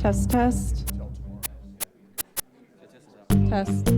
Test, test. Test.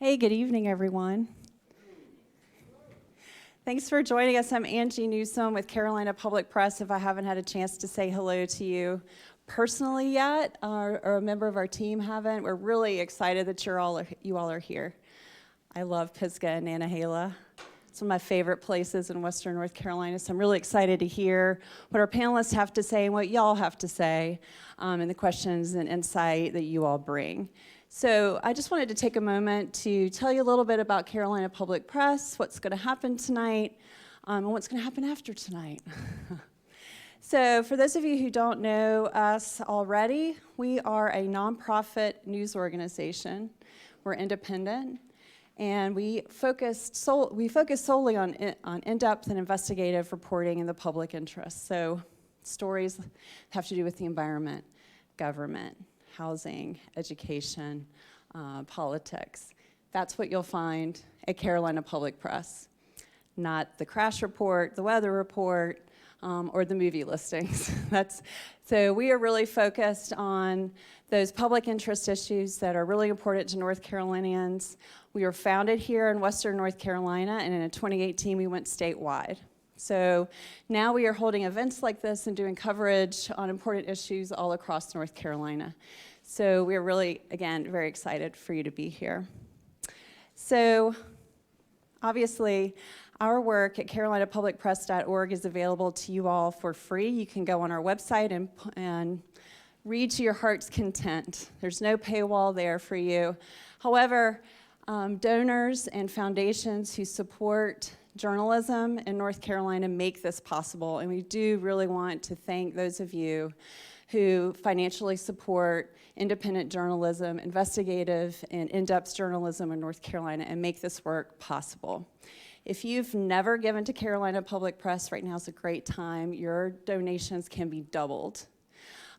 Hey, good evening, everyone. Thanks for joining us. I'm Angie Newsome with Carolina Public Press. If I haven't had a chance to say hello to you personally yet, or a member of our team haven't, we're really excited that you all are here. I love Pisgah and Nantahala. It's one of my favorite places in Western North Carolina, so I'm really excited to hear what our panelists have to say and what y'all have to say, and the questions and insight that you all bring. So I just wanted to take a moment to tell you a little bit about Carolina Public Press, what's going to happen tonight, and what's going to happen after tonight. So for those of you who don't know us already, we are a nonprofit news organization. We're independent, and we focus solely on in-depth and investigative reporting in the public interest. So stories have to do with the environment, government, housing, education, politics. That's what you'll find at Carolina Public Press, not the crash report, the weather report, or the movie listings. So we are really focused on those public interest issues that are really important to North Carolinians. We were founded here in Western North Carolina, and in 2018 we went statewide. So now we are holding events like this and doing coverage on important issues all across North Carolina. So we're really, again, very excited for you to be here. So obviously, our work at carolinapublicpress.org is available to you all for free. You can go on our website and read to your heart's content. There's no paywall there for you. However, donors and foundations who support journalism in North Carolina make this possible, and we do really want to thank those of you who financially support independent journalism, investigative and in-depth journalism in North Carolina, and make this work possible. If you've never given to Carolina Public Press, right now is a great time. Your donations can be doubled.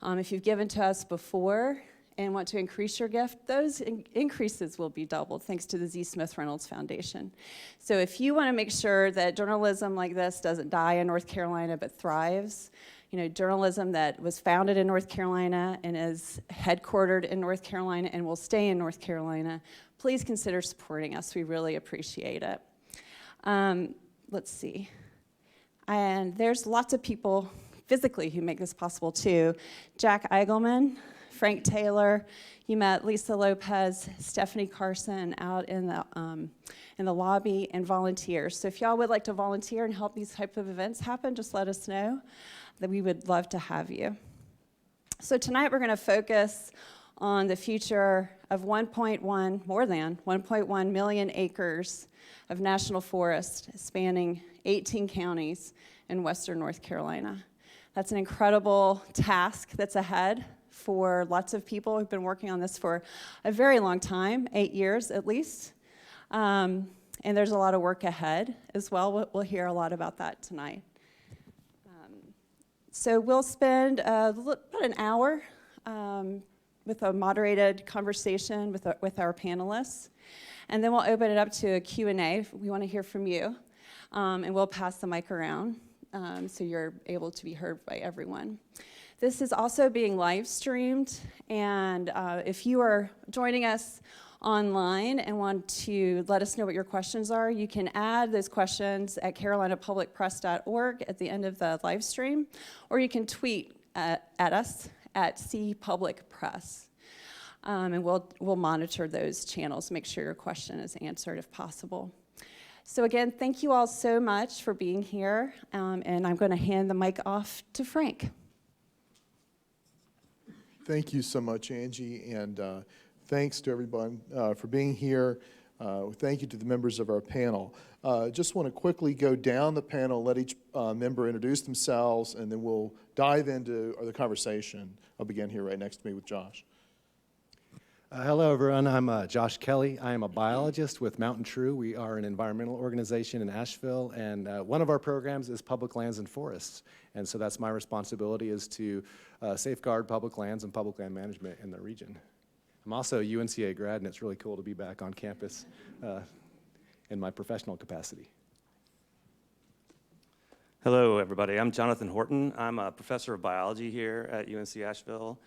If you've given to us before and want to increase your gift, those increases will be doubled thanks to the Z. Smith Reynolds Foundation. So if you want to make sure that journalism like this doesn't die in North Carolina but thrives, journalism that was founded in North Carolina and is headquartered in North Carolina and will stay in North Carolina, please consider supporting us. We really appreciate it. Let's see. And there's lots of people physically who make this possible too. Jack Eigelman, Frank Taylor, you met Lisa Lopez, Stephanie Carson out in the lobby, and volunteers. So if y'all would like to volunteer and help these type of events happen, just let us know. That we would love to have you. So tonight we're going to focus on the future of more than 1.1 million acres of national forest spanning 18 counties in Western North Carolina. That's an incredible task that's ahead for lots of people who've been working on this for a very long time, 8 years at least. And there's a lot of work ahead as well. We'll hear a lot about that tonight. So we'll spend about an hour with a moderated conversation with our panelists, and then we'll open it up to a Q&A. We want to hear from you, and we'll pass the mic around so you're able to be heard by everyone. This is also being live streamed, and if you are joining us online and want to let us know what your questions are, you can add those questions at carolinapublicpress.org at the end of the live stream, or you can tweet at us at cpublicpress. And we'll monitor those channels, make sure your question is answered if possible. So again, thank you all so much for being here, and I'm going to hand the mic off to Frank. Thank you so much, Angie, and thanks to everyone for being here. Thank you to the members of our panel. Just want to quickly go down the panel, let each member introduce themselves, and then we'll dive into the conversation. I'll begin here right next to me with Josh. Hello, everyone. I'm Josh Kelly. I am a biologist with Mountain True. We are an environmental organization in Asheville, and one of our programs is public lands and forests. And so that's my responsibility, is to safeguard public lands and public land management in the region. I'm also a UNCA grad, and it's really cool to be back on campus in my professional capacity. Hello, everybody. I'm Jonathan Horton. I'm a professor of biology here at UNC Asheville.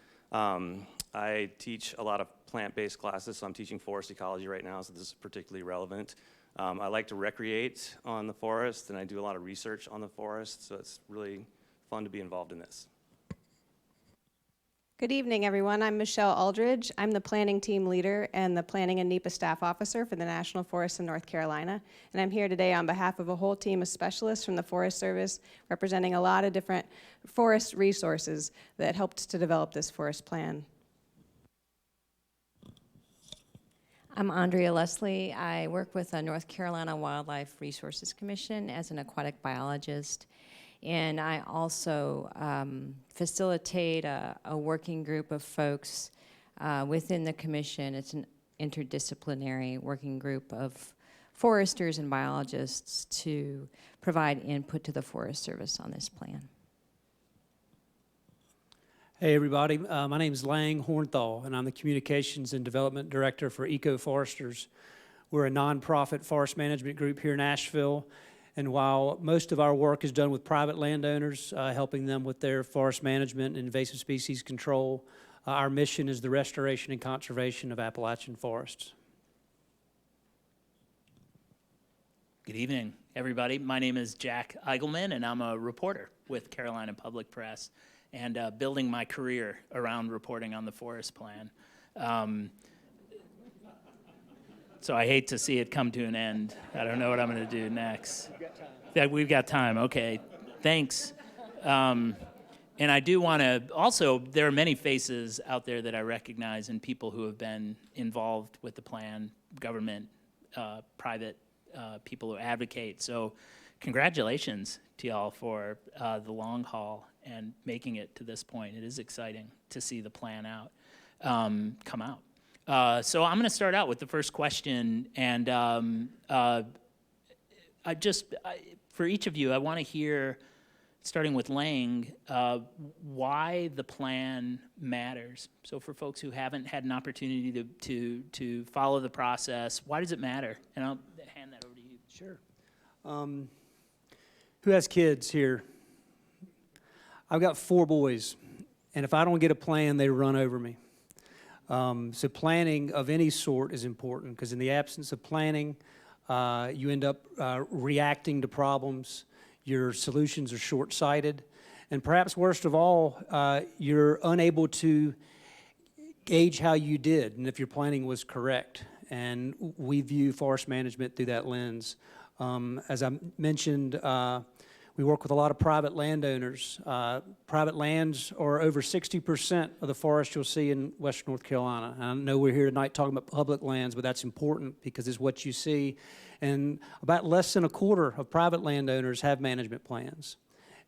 I teach a lot of plant-based classes, so I'm teaching forest ecology right now, so this is particularly relevant. I like to recreate on the forest, and I do a lot of research on the forest, so it's really fun to be involved in this. Good evening, everyone. I'm Michelle Aldridge. I'm the planning team leader and the planning and NEPA staff officer for the National Forest in North Carolina. And I'm here today on behalf of a whole team of specialists from the Forest Service representing a lot of different forest resources that helped to develop this forest plan. I'm Andrea Leslie. I work with the North Carolina Wildlife Resources Commission as an aquatic biologist. And I also facilitate a working group of folks within the commission. It's an interdisciplinary working group of foresters and biologists to provide input to the Forest Service on this plan. Hey everybody, my name is Lang Hornthal, and I'm the Communications and Development Director for Eco Foresters. We're a nonprofit forest management group here in Asheville, and while most of our work is done with private landowners, helping them with their forest management and invasive species control, our mission is the restoration and conservation of Appalachian forests. Good evening, everybody. My name is Jack Eigelman, and I'm a reporter with Carolina Public Press, and building my career around reporting on the forest plan. So I hate to see it come to an end. I don't know what I'm going to do next. We've got time. Okay, thanks. And I do want to also, there are many faces out there that I recognize and people who have been involved with the plan, government, private people who advocate. So congratulations to y'all for the long haul and making it to this point. It is exciting to see the plan come out. So I'm going to start out with the first question, and for each of you, I want to hear, starting with Lang, why the plan matters. So for folks who haven't had an opportunity to follow the process, why does it matter? And I'll hand that over to you. Sure. Who has kids here? I've got 4 boys, and if I don't get a plan, they run over me. So planning of any sort is important, because in the absence of planning, you end up reacting to problems. Your solutions are short-sighted, and perhaps worst of all, you're unable to gauge how you did and if your planning was correct. And we view forest management through that lens. As I mentioned, we work with a lot of private landowners. Private lands are over 60% of the forest you'll see in Western North Carolina. And I know we're here tonight talking about public lands, but that's important because it's what you see. And about less than a quarter of private landowners have management plans.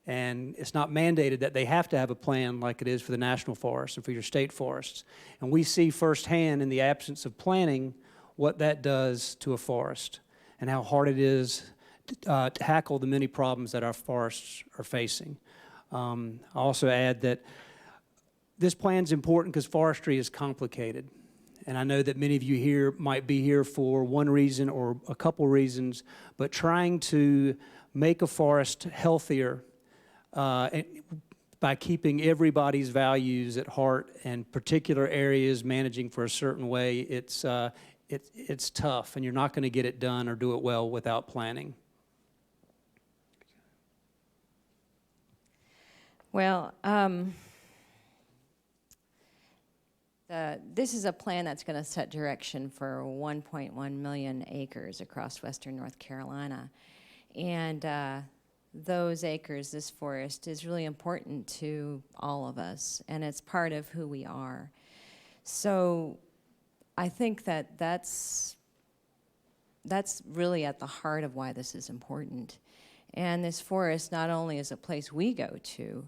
And it's not mandated that they have to have a plan like it is for the national forests and for your state forests. And we see firsthand in the absence of planning what that does to a forest and how hard it is to tackle the many problems that our forests are facing. I also add that this plan is important because forestry is complicated. And I know that many of you here might be here for one reason or a couple reasons, but trying to make a forest healthier by keeping everybody's values at heart and particular areas managing for a certain way, it's tough, and you're not going to get it done or do it well without planning. Well, this is a plan that's going to set direction for 1.1 million acres across western North Carolina. And those acres, this forest, is really important to all of us, and it's part of who we are. So I think that that's really at the heart of why this is important. And this forest not only is a place we go to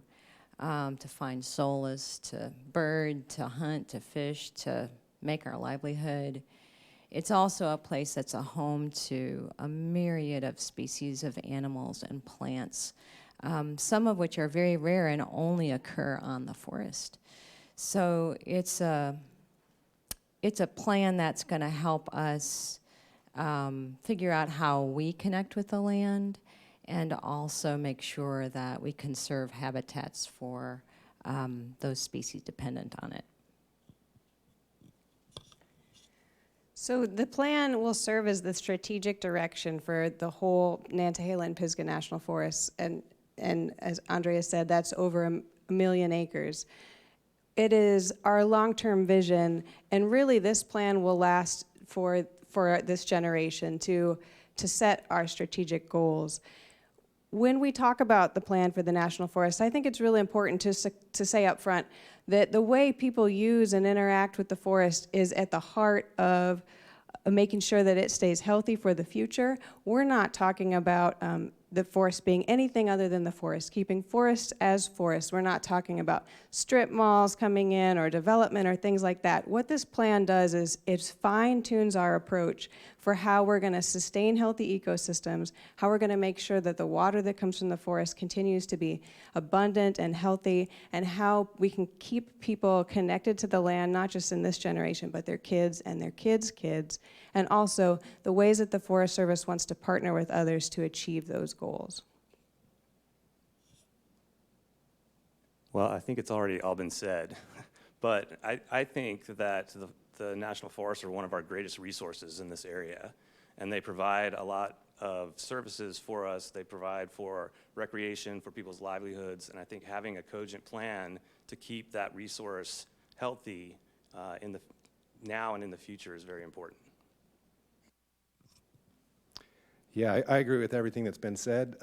find solace, to bird, to hunt, to fish, to make our livelihood, it's also a place that's a home to a myriad of species of animals and plants, some of which are very rare and only occur on the forest. So it's a plan that's going to help us figure out how we connect with the land and also make sure that we conserve habitats for those species dependent on it. So the plan will serve as the strategic direction for the whole Nantahala and Pisgah National Forests, and as Andrea said, that's over a million acres. It is our long-term vision, and really this plan will last for this generation to set our strategic goals. When we talk about the plan for the National Forest, I think it's really important to say up front that the way people use and interact with the forest is at the heart of making sure that it stays healthy for the future. We're not talking about the forest being anything other than the forest, keeping forests as forests. We're not talking about strip malls coming in or development or things like that. What this plan does is it fine-tunes our approach for how we're going to sustain healthy ecosystems, how we're going to make sure that the water that comes from the forest continues to be abundant and healthy, and how we can keep people connected to the land, not just in this generation, but their kids and their kids' kids, and also the ways that the Forest Service wants to partner with others to achieve those goals. Well, I think it's already all been said, but I think that the National Forests are one of our greatest resources in this area, and they provide a lot of services for us. They provide for recreation, for people's livelihoods, and I think having a cogent plan to keep that resource healthy now and in the future is very important. Yeah, I agree with everything that's been said.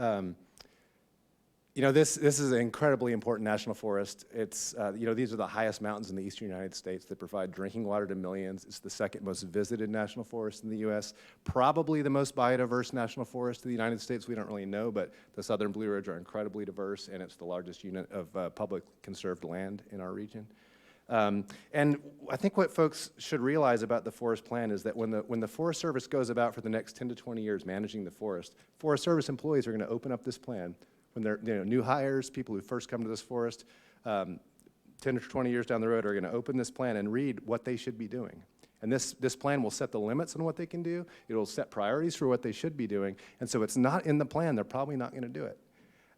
You know, this is an incredibly important national forest. It's, you know, these are the highest mountains in the eastern United States that provide drinking water to millions. It's the second most visited national forest in the U.S., probably the most biodiverse national forest in the United States. We don't really know, but the southern Blue Ridge are incredibly diverse, and it's the largest unit of public conserved land in our region. And I think what folks should realize about the forest plan is that when the Forest Service goes about for the next 10 to 20 years managing the Forest Service employees are going to open up this plan. When they're new hires, people who first come to this forest, 10 to 20 years down the road are going to open this plan and read what they should be doing. And this plan will set the limits on what they can do. It'll set priorities for what they should be doing. And so it's not in the plan, they're probably not going to do it.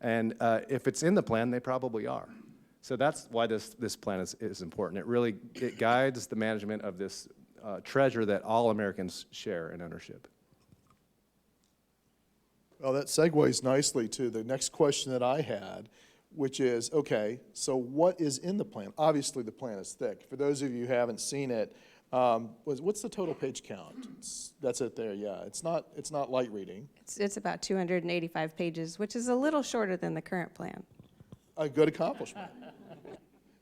And if it's in the plan, they probably are. So that's why this plan is important. It guides the management of this treasure that all Americans share in ownership. Well, that segues nicely to the next question that I had, which is, okay, so what is in the plan? Obviously, the plan is thick. For those of you who haven't seen it, what's the total page count? That's it there, yeah. It's not light reading. It's about 285 pages, which is a little shorter than the current plan. A good accomplishment.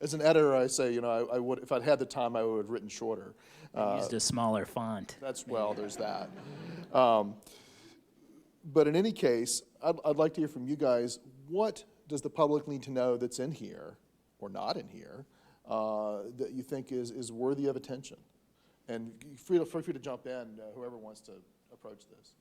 As an editor, I say, you know, I would, if I'd had the time, I would have written shorter. Used a smaller font. Well, there's that. But in any case, I'd like to hear from you guys, what does the public need to know that's in here, or not in here, that you think is worthy of attention? And feel free to jump in, whoever wants to approach this.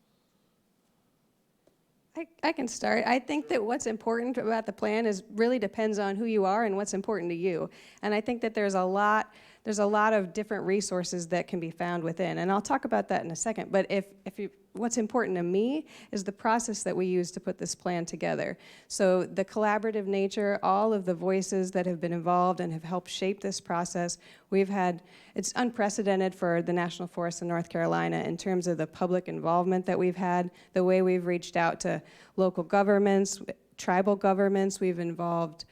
I can start. I think that what's important about the plan really depends on who you are and what's important to you. And I think that there's a lot of different resources that can be found within. And I'll talk about that in a second. But what's important to me is the process that we use to put this plan together. So the collaborative nature, all of the voices that have been involved and have helped shape this process, it's unprecedented for the National Forest in North Carolina in terms of the public involvement that we've had, the way we've reached out to local governments, tribal governments, we've involved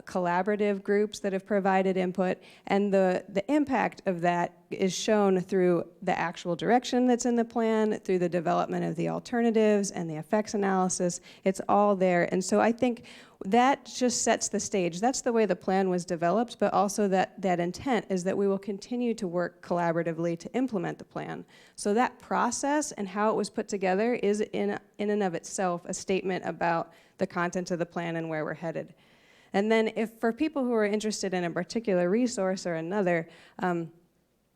collaborative groups that have provided input, and the impact of that is shown through the actual direction that's in the plan, through the development of the alternatives and the effects analysis. It's all there. And so I think that just sets the stage. That's the way the plan was developed, but also that intent is that we will continue to work collaboratively to implement the plan. So that process and how it was put together is in and of itself a statement about the content of the plan and where we're headed. And then for people who are interested in a particular resource or another,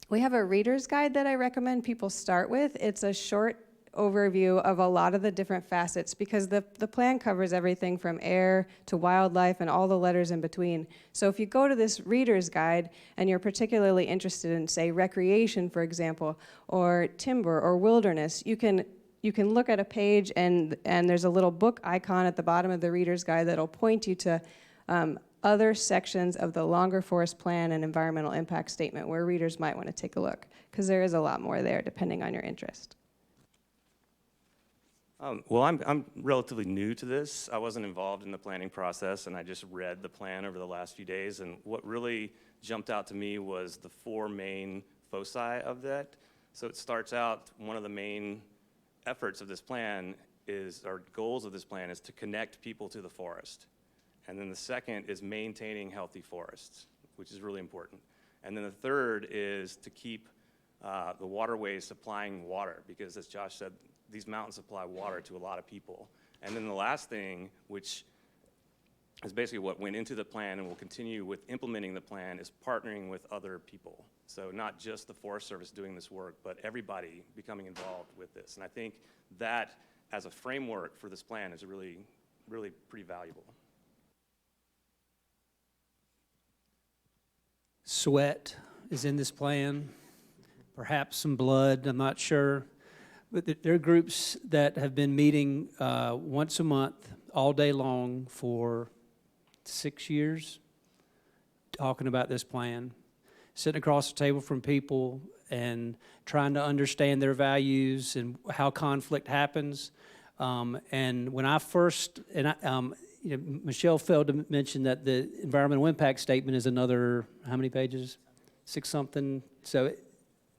we have a reader's guide that I recommend people start with. It's a short overview of a lot of the different facets because the plan covers everything from air to wildlife and all the letters in between. So if you go to this reader's guide and you're particularly interested in, say, recreation, for example, or timber or wilderness, you can look at a page and there's a little book icon at the bottom of the reader's guide that'll point you to other sections of the longer forest plan and environmental impact statement where readers might want to take a look, because there is a lot more there depending on your interest. Well, I'm relatively new to this. I wasn't involved in the planning process, and I just read the plan over the last few days. And what really jumped out to me was the 4 main foci of that. So it starts out, one of the main efforts of this plan is, or goals of this plan is to connect people to the forest. And then the second is maintaining healthy forests, which is really important. And then the third is to keep the waterways supplying water, because as Josh said, these mountains supply water to a lot of people. And then the last thing, which is basically what went into the plan and will continue with implementing the plan, is partnering with other people. So not just the Forest Service doing this work, but everybody becoming involved with this. And I think that as a framework for this plan is really, really pretty valuable. Sweat is in this plan, perhaps some blood, I'm not sure. But there are groups that have been meeting once a month, all day long for 6 years, talking about this plan, sitting across the table from people and trying to understand their values and how conflict happens. And when I first, Michelle failed to mention that the environmental impact statement is another, how many pages? 6 something. So.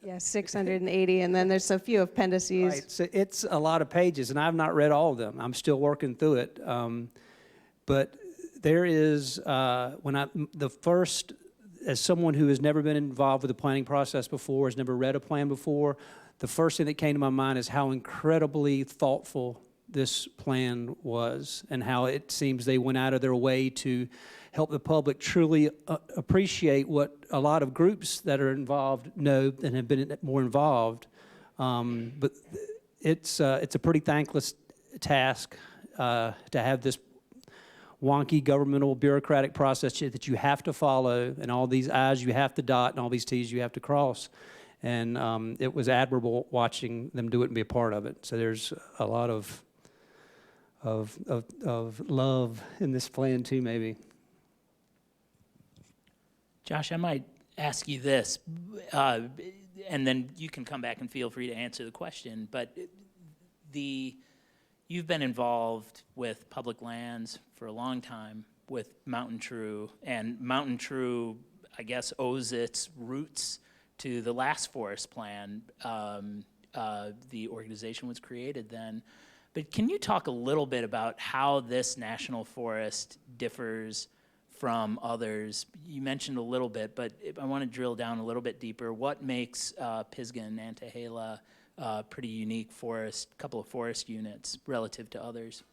Yeah, 680, and then there's a few appendices. Right, so it's a lot of pages, and I've not read all of them. I'm still working through it. But there is, as someone who has never been involved with the planning process before, has never read a plan before, the first thing that came to my mind is how incredibly thoughtful this plan was, and how it seems they went out of their way to help the public truly appreciate what a lot of groups that are involved know and have been more involved. But it's a pretty thankless task to have this wonky governmental bureaucratic process that you have to follow, and all these I's you have to dot and all these T's you have to cross. And it was admirable watching them do it and be a part of it. So there's a lot of love in this plan too, maybe. Josh, I might ask you this, and then you can come back and feel free to answer the question, but you've been involved with public lands for a long time with Mountain True, and Mountain True, I guess, owes its roots to the last forest plan. The organization was created then. But can you talk a little bit about how this national forest differs from others? You mentioned a little bit, but I want to drill down a little bit deeper. What makes Pisgah and Nantahala pretty unique forest, couple of forest units relative to others?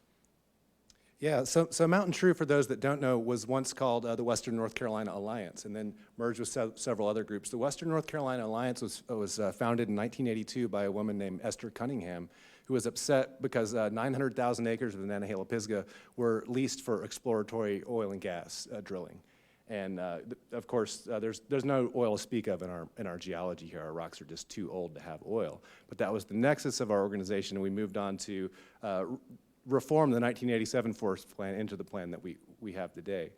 Yeah, so Mountain True, for those that don't know, was once called the Western North Carolina Alliance, and then merged with several other groups. The Western North Carolina Alliance was founded in 1982 by a woman named Esther Cunningham, who was upset because 900,000 acres of the Nantahala Pisgah were leased for exploratory oil and gas drilling. And of course, there's no oil to speak of in our geology here. Our rocks are just too old to have oil. But that was the nexus of our organization, and we moved on to reform the 1987 forest plan into the plan that we have today.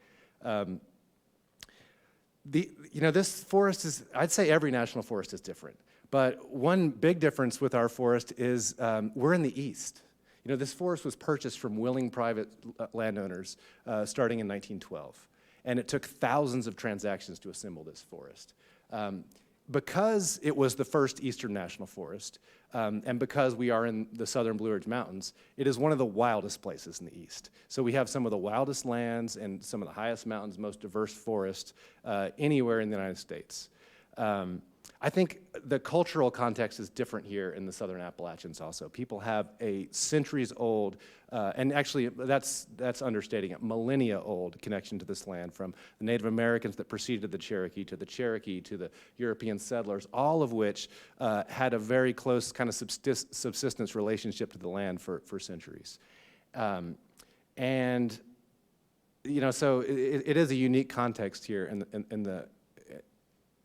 This forest is, I'd say every national forest is different. But one big difference with our forest is we're in the east. This forest was purchased from willing private landowners starting in 1912. And it took thousands of transactions to assemble this forest. Because it was the first eastern national forest, and because we are in the southern Blue Ridge Mountains, it is one of the wildest places in the east. So we have some of the wildest lands and some of the highest mountains, most diverse forests anywhere in the United States. I think the cultural context is different here in the southern Appalachians also. People have a centuries-old, and actually that's understating it, millennia-old connection to this land, from the Native Americans that preceded the Cherokee to the European settlers, all of which had a very close kind of subsistence relationship to the land for centuries. So it is a unique context here in the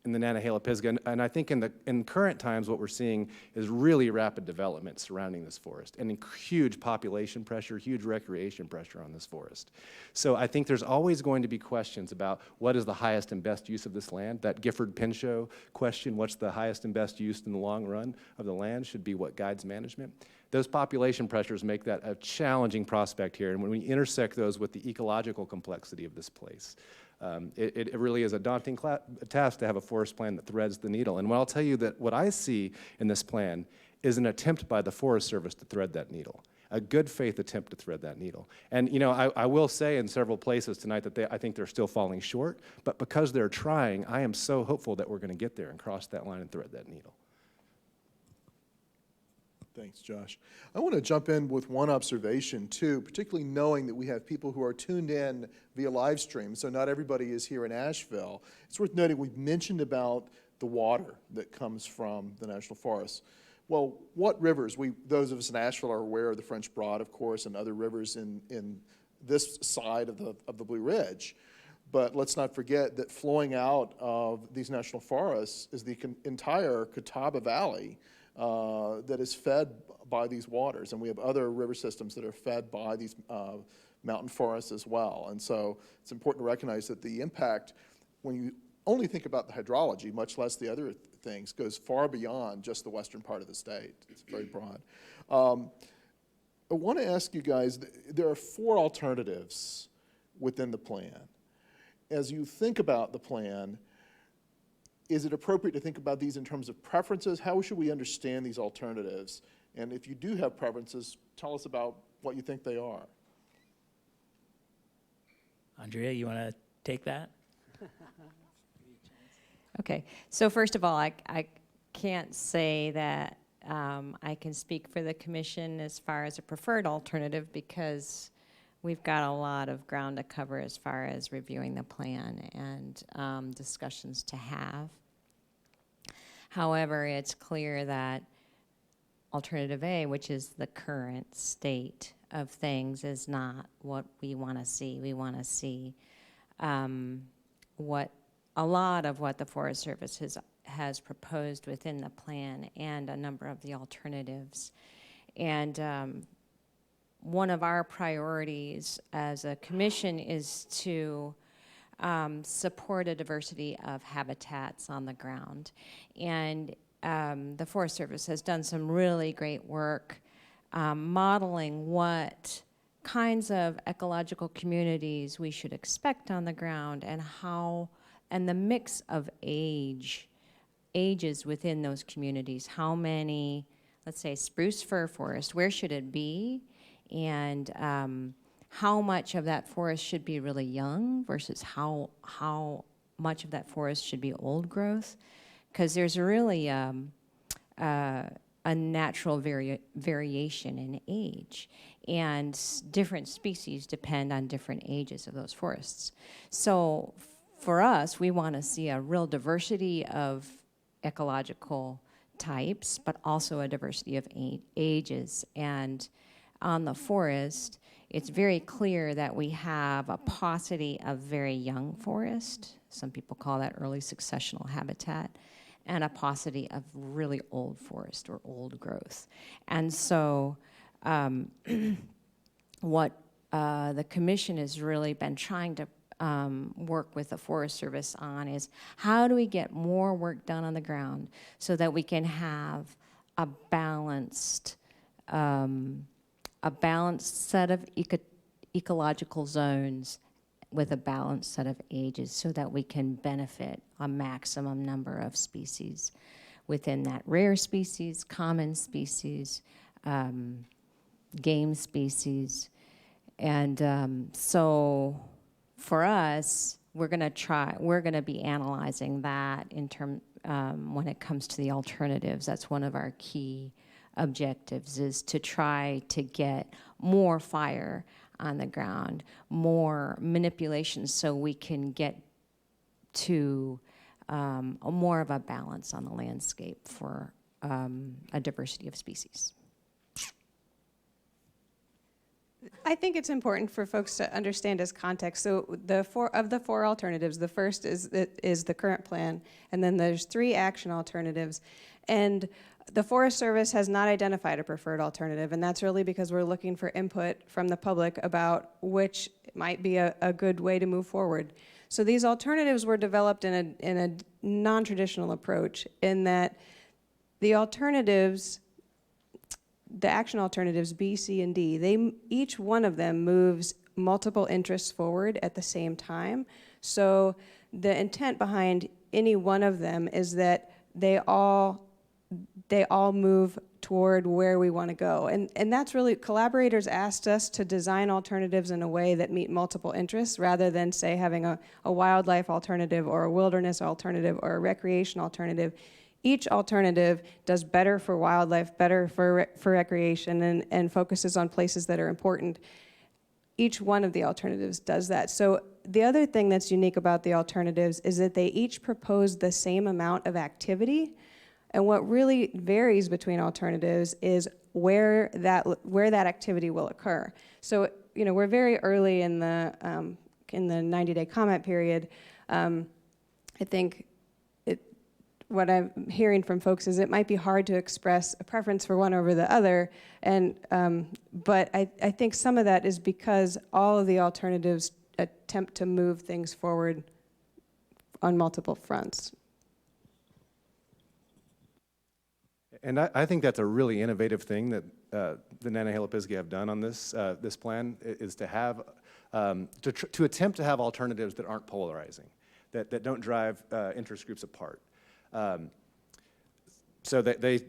in the Nantahala, Pisgah, and I think in current times what we're seeing is really rapid development surrounding this forest and huge population pressure, huge recreation pressure on this forest. So I think there's always going to be questions about what is the highest and best use of this land. That Gifford-Pinchot question, what's the highest and best use in the long run of the land, should be what guides management. Those population pressures make that a challenging prospect here, and when we intersect those with the ecological complexity of this place, it really is a daunting task to have a forest plan that threads the needle. And I'll tell you that what I see in this plan is an attempt by the Forest Service to thread that needle, a good faith attempt to thread that needle. And you know, I will say in several places tonight that I think they're still falling short, but because they're trying, I am so hopeful that we're going to get there and cross that line and thread that needle. Thanks, Josh. I want to jump in with one observation, too, particularly knowing that we have people who are tuned in via live stream, so not everybody is here in Asheville. It's worth noting we've mentioned about the water that comes from the National Forest. Well, what rivers? Those of us in Asheville are aware of the French Broad, of course, and other rivers in this side of the Blue Ridge. But let's not forget that flowing out of these national forests is the entire Catawba Valley, that is fed by these waters, and we have other river systems that are fed by these mountain forests as well. And so it's important to recognize that the impact, when you only think about the hydrology, much less the other things, goes far beyond just the western part of the state. It's very broad. I want to ask you guys, there are 4 alternatives within the plan. As you think about the plan, is it appropriate to think about these in terms of preferences? How should we understand these alternatives? And if you do have preferences, tell us about what you think they are. Andrea, you want to take that? Okay, so first of all, I can't say that I can speak for the commission as far as a preferred alternative, because we've got a lot of ground to cover as far as reviewing the plan and discussions to have. However, it's clear that alternative A, which is the current state of things, is not what we want to see. We want to see a lot of what the Forest Service has proposed within the plan and a number of the alternatives. And one of our priorities as a commission is to support a diversity of habitats on the ground. And the Forest Service has done some really great work modeling what kinds of ecological communities we should expect on the ground, and and the mix of ages within those communities. How many, let's say, spruce fir forest, where should it be? And how much of that forest should be really young versus how much of that forest should be old growth? Because there's really a natural variation in age, and different species depend on different ages of those forests. So for us, we want to see a real diversity of ecological types, but also a diversity of ages. And on the forest, it's very clear that we have a paucity of very young forest. Some people call that early successional habitat, and a paucity of really old forest or old growth. And so what the commission has really been trying to work with the Forest Service on is, how do we get more work done on the ground so that we can have a balanced set of ecological zones with a balanced set of ages, so that we can benefit a maximum number of species within that: rare species, common species, game species. And so for us, we're going to be analyzing that when it comes to the alternatives. That's one of our key objectives, is to try to get more fire on the ground, more manipulation, so we can get to more of a balance on the landscape for a diversity of species. I think it's important for folks to understand as context. So the four alternatives, the first is the current plan, and then there's 3 action alternatives. And the Forest Service has not identified a preferred alternative, and that's really because we're looking for input from the public about which might be a good way to move forward. So these alternatives were developed in a non-traditional approach, in that the alternatives, the action alternatives B, C, and D, each one of them moves multiple interests forward at the same time. So the intent behind any one of them is that they all move toward where we want to go. And that's really, collaborators asked us to design alternatives in a way that meet multiple interests, rather than, say, having a wildlife alternative or a wilderness alternative or a recreation alternative. Each alternative does better for wildlife, better for recreation, and focuses on places that are important. Each one of the alternatives does that. So the other thing that's unique about the alternatives is that they each propose the same amount of activity. And what really varies between alternatives is where that activity will occur. So, you know, we're very early in the 90-day comment period. I think what I'm hearing from folks is it might be hard to express a preference for one over the other, but I think some of that is because all of the alternatives attempt to move things forward on multiple fronts. And I think that's a really innovative thing that the Nantahala Pisgah have done on this plan, is to have to attempt to have alternatives that aren't polarizing, that don't drive interest groups apart. So they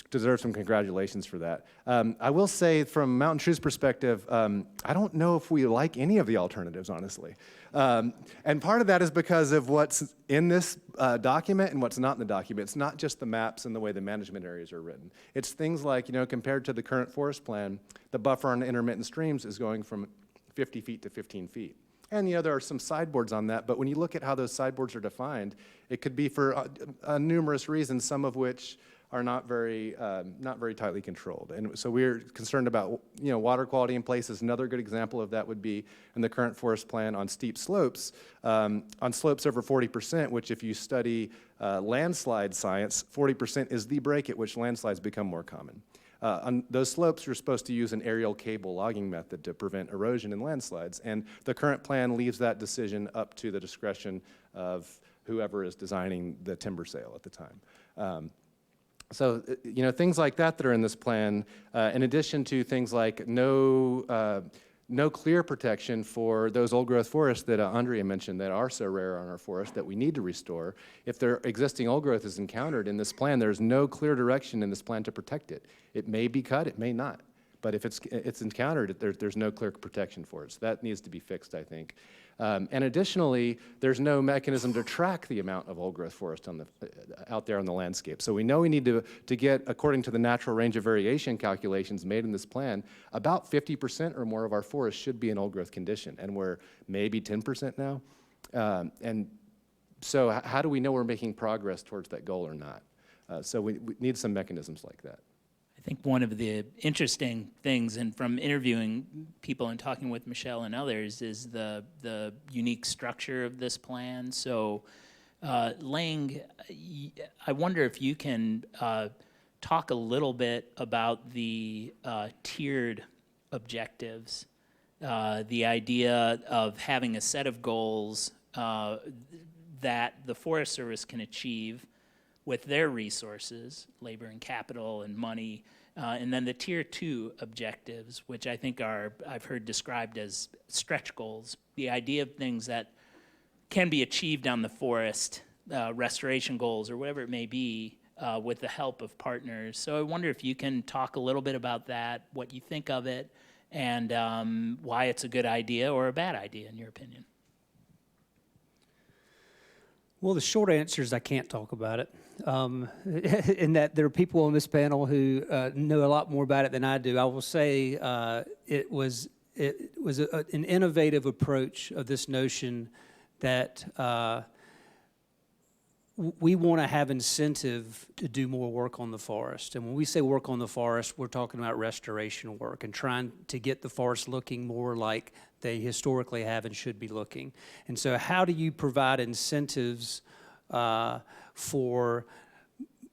deserve some congratulations for that. I will say, from Mountain True's perspective, I don't know if we like any of the alternatives, honestly. And part of that is because of what's in this document and what's not in the document. It's not just the maps and the way the management areas are written. It's things like, you know, compared to the current forest plan, the buffer on intermittent streams is going from 50 feet to 15 feet. And, you know, there are some sideboards on that, but when you look at how those sideboards are defined, it could be for numerous reasons, some of which are not very tightly controlled. And so we're concerned about, you know, water quality in places. Another good example of that would be in the current forest plan on steep slopes, on slopes over 40%, which, if you study landslide science, 40% is the break at which landslides become more common. On those slopes, you're supposed to use an aerial cable logging method to prevent erosion in landslides, and the current plan leaves that decision up to the discretion of whoever is designing the timber sale at the time. So, you know, things like that are in this plan, in addition to things like no clear protection for those old growth forests that Andrea mentioned that are so rare on our forest that we need to restore. If their existing old growth is encountered in this plan, there's no clear direction in this plan to protect it. It may be cut, it may not. But if it's encountered, there's no clear protection for it. So that needs to be fixed, I think. And additionally, there's no mechanism to track the amount of old growth forest out there on the landscape. So we know we need to get, according to the natural range of variation calculations made in this plan, about 50% or more of our forest should be in old growth condition. And we're maybe 10% now. And so how do we know we're making progress towards that goal or not? So we need some mechanisms like that. I think one of the interesting things, and from interviewing people and talking with Michelle and others, is the unique structure of this plan. So, Lang, I wonder if you can talk a little bit about the tiered objectives, the idea of having a set of goals that the Forest Service can achieve with their resources, labor and capital and money, and then the tier 2 objectives, which I think I've heard described as stretch goals, the idea of things that can be achieved on the forest, restoration goals or whatever it may be, with the help of partners. So I wonder if you can talk a little bit about that, what you think of it, and why it's a good idea or a bad idea in your opinion. Well, the short answer is I can't talk about it, in that there are people on this panel who know a lot more about it than I do. I will say it was an innovative approach of this notion that we want to have incentive to do more work on the forest. And when we say work on the forest, we're talking about restoration work and trying to get the forest looking more like they historically have and should be looking. And so how do you provide incentives for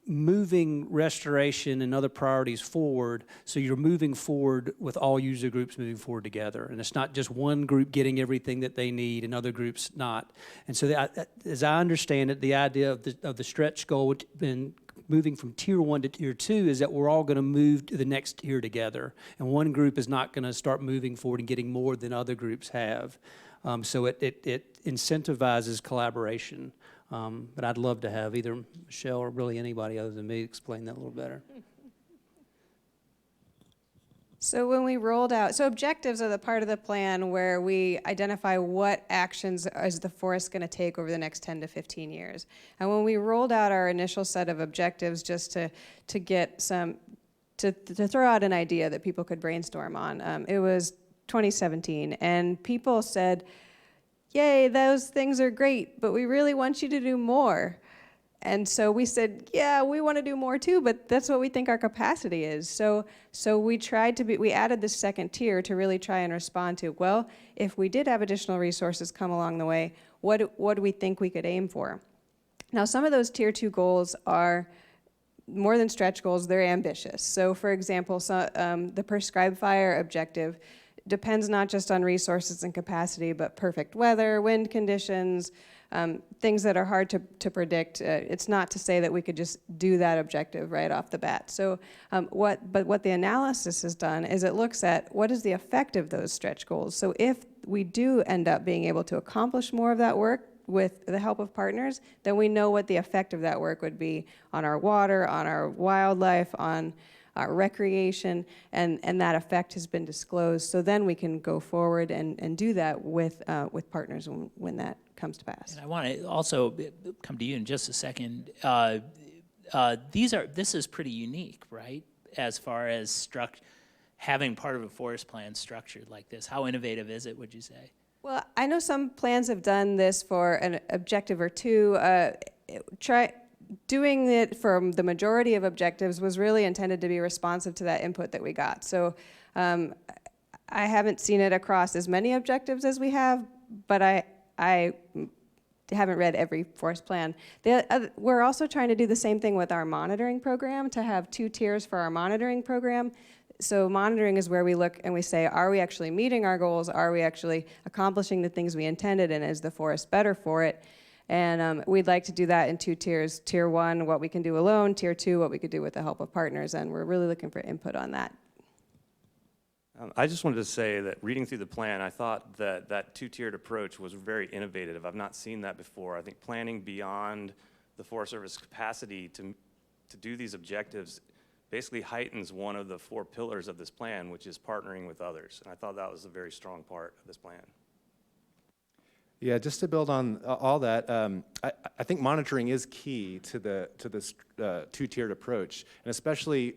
moving restoration and other priorities forward, so you're moving forward with all user groups moving forward together, and it's not just one group getting everything that they need and other groups not. And so as I understand it, the idea of the stretch goal in moving from tier 1 to tier 2 is that we're all going to move to the next tier together, and one group is not going to start moving forward and getting more than other groups have. So it incentivizes collaboration. But I'd love to have either Michelle or really anybody other than me explain that a little better. So when we rolled out, so objectives are the part of the plan where we identify what actions is the forest going to take over the next 10 to 15 years. And when we rolled out our initial set of objectives just to get some, to throw out an idea that people could brainstorm on, it was 2017. And people said, yay, those things are great, but we really want you to do more. And so we said, yeah, we want to do more too, but that's what we think our capacity is. So we added this second tier to really try and respond to, well, if we did have additional resources come along the way, what do we think we could aim for? Now, some of those tier 2 goals are more than stretch goals, they're ambitious. So for example, the prescribed fire objective depends not just on resources and capacity, but perfect weather, wind conditions, things that are hard to predict. It's not to say that we could just do that objective right off the bat. So what the analysis has done is it looks at what is the effect of those stretch goals. So if we do end up being able to accomplish more of that work with the help of partners, then we know what the effect of that work would be on our water, on our wildlife, on recreation, and that effect has been disclosed. So then we can go forward and do that with partners when that comes to pass. And I want to also come to you in just a second. This is pretty unique, right? As far as having part of a forest plan structured like this. How innovative is it, would you say? Well, I know some plans have done this for an objective or two. Doing it for the majority of objectives was really intended to be responsive to that input that we got. So I haven't seen it across as many objectives as we have, but I haven't read every forest plan. We're also trying to do the same thing with our monitoring program, to have 2 tiers for our monitoring program. So monitoring is where we look and we say, are we actually meeting our goals? Are we actually accomplishing the things we intended, and is the forest better for it? And we'd like to do that in 2 tiers. Tier 1, what we can do alone. Tier 2, what we could do with the help of partners. And we're really looking for input on that. I just wanted to say that reading through the plan, I thought that that 2-tiered approach was very innovative. I've not seen that before. I think planning beyond the Forest Service capacity to do these objectives basically heightens one of the 4 pillars of this plan, which is partnering with others. And I thought that was a very strong part of this plan. Yeah, just to build on all that, I think monitoring is key to this 2-tiered approach, and especially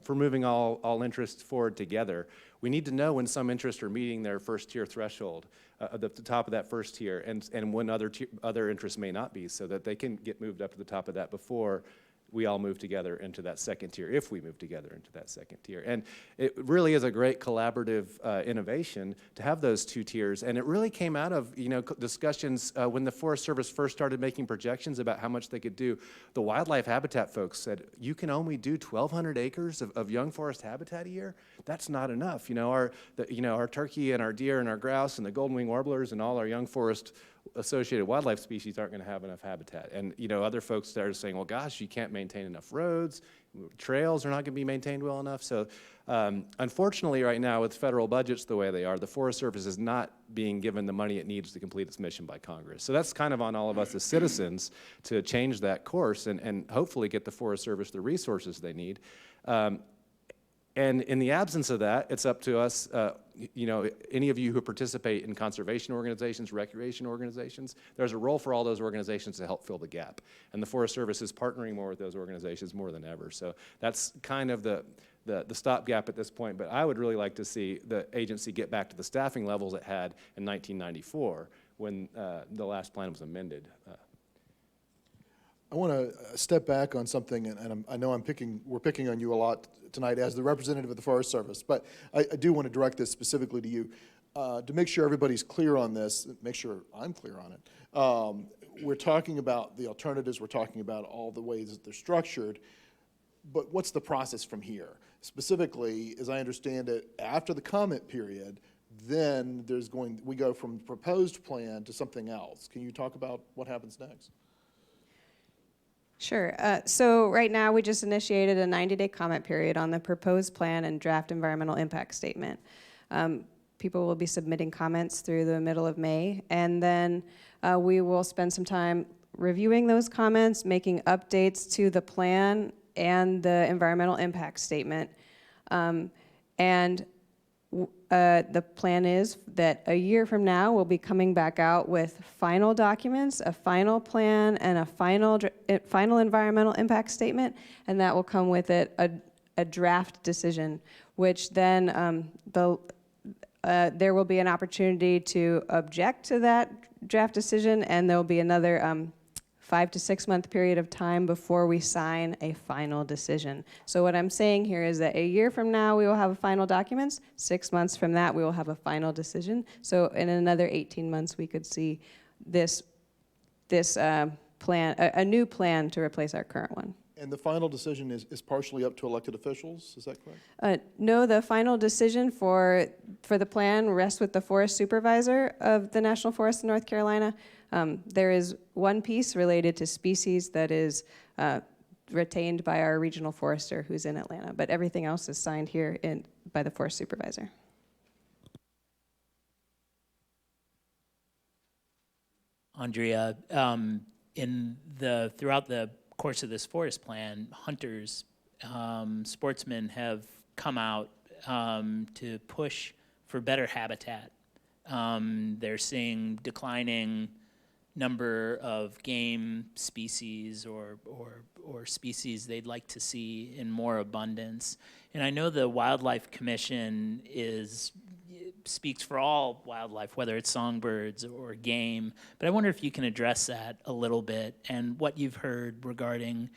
for moving all interests forward together. We need to know when some interests are meeting their first tier threshold, at the top of that first tier, and when other interests may not be, so that they can get moved up to the top of that before we all move together into that second tier, if we move together into that second tier. And it really is a great collaborative innovation to have those 2 tiers. And it really came out of discussions when the Forest Service first started making projections about how much they could do. The wildlife habitat folks said, you can only do 1,200 acres of young forest habitat a year? That's not enough. Our turkey and our deer and our grouse and the golden wing warblers and all our young forest associated wildlife species aren't going to have enough habitat. And other folks started saying, well, gosh, you can't maintain enough roads, trails are not going to be maintained well enough. So unfortunately right now with federal budgets the way they are, the Forest Service is not being given the money it needs to complete its mission by Congress. So that's kind of on all of us as citizens to change that course and hopefully get the Forest Service the resources they need. And in the absence of that, it's up to us, any of you who participate in conservation organizations, recreation organizations, there's a role for all those organizations to help fill the gap. And the Forest Service is partnering more with those organizations more than ever. So that's kind of the stopgap at this point. But I would really like to see the agency get back to the staffing levels it had in 1994 when the last plan was amended. I want to step back on something, and I know we're picking on you a lot tonight as the representative of the Forest Service, but I do want to direct this specifically to you. To make sure everybody's clear on this, make sure I'm clear on it. We're talking about the alternatives, we're talking about all the ways that they're structured, but what's the process from here? Specifically, as I understand it, after the comment period, then we go from proposed plan to something else. Can you talk about what happens next? Sure. So right now, we just initiated a 90-day comment period on the proposed plan and draft environmental impact statement. People will be submitting comments through the middle of May, and then we will spend some time reviewing those comments, making updates to the plan and the environmental impact statement. The plan is that a year from now, we'll be coming back out with final documents, a final plan, and a final environmental impact statement, and that will come with it a draft decision, which then there will be an opportunity to object to that draft decision, and there will be another 5 to 6 month period of time before we sign a final decision. So what I'm saying here is that a year from now, we will have a final documents. 6 months from that, we will have a final decision. So in another 18 months, we could see this plan, a new plan to replace our current one. And the final decision is partially up to elected officials, is that correct? No, the final decision for the plan rests with the forest supervisor of the National Forest in North Carolina. There is one piece related to species that is retained by our regional forester who's in Atlanta, but everything else is signed here by the forest supervisor. Andrea, throughout the course of this forest plan, hunters, sportsmen have come out to push for better habitat. They're seeing declining number of game species or species they'd like to see in more abundance. And I know the Wildlife Commission speaks for all wildlife, whether it's songbirds or game, but I wonder if you can address that a little bit and what you've heard regarding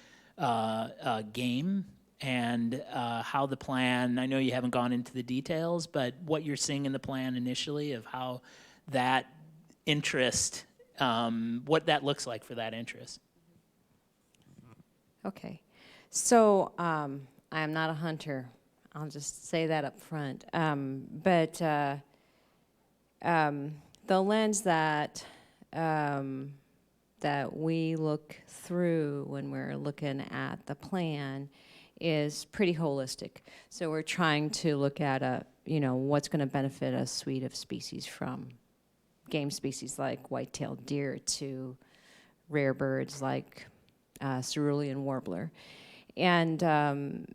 game and how the plan, I know you haven't gone into the details, but what you're seeing in the plan initially of how that interest, what that looks like for that interest. Okay. So I am not a hunter. I'll just say that up front. But the lens that we look through when we're looking at the plan is pretty holistic. So we're trying to look at what's going to benefit a suite of species, from game species like white-tailed deer to rare birds like cerulean warbler. And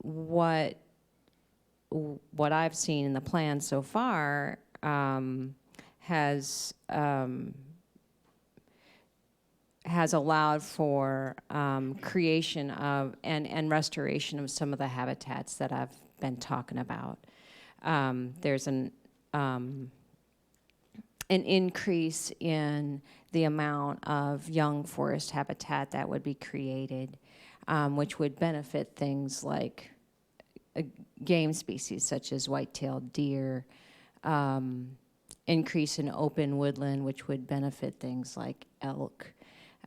what I've seen in the plan so far has allowed for creation of and restoration of some of the habitats that I've been talking about. There's an increase in the amount of young forest habitat that would be created, which would benefit things like game species such as white-tailed deer, increase in open woodland, which would benefit things like elk,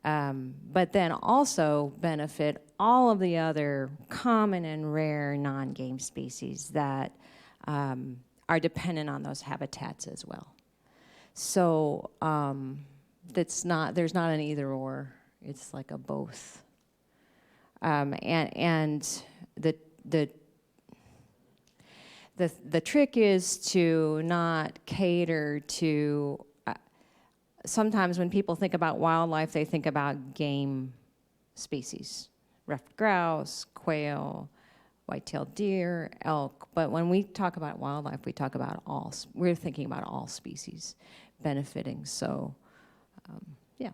but then also benefit all of the other common and rare non-game species that are dependent on those habitats as well. So there's not an either or, it's like a both. And the trick is to not cater to, sometimes when people think about wildlife, they think about game species, ruffed grouse, quail, white-tailed deer, elk. But when we talk about wildlife, we're thinking about all species benefiting. So, yeah.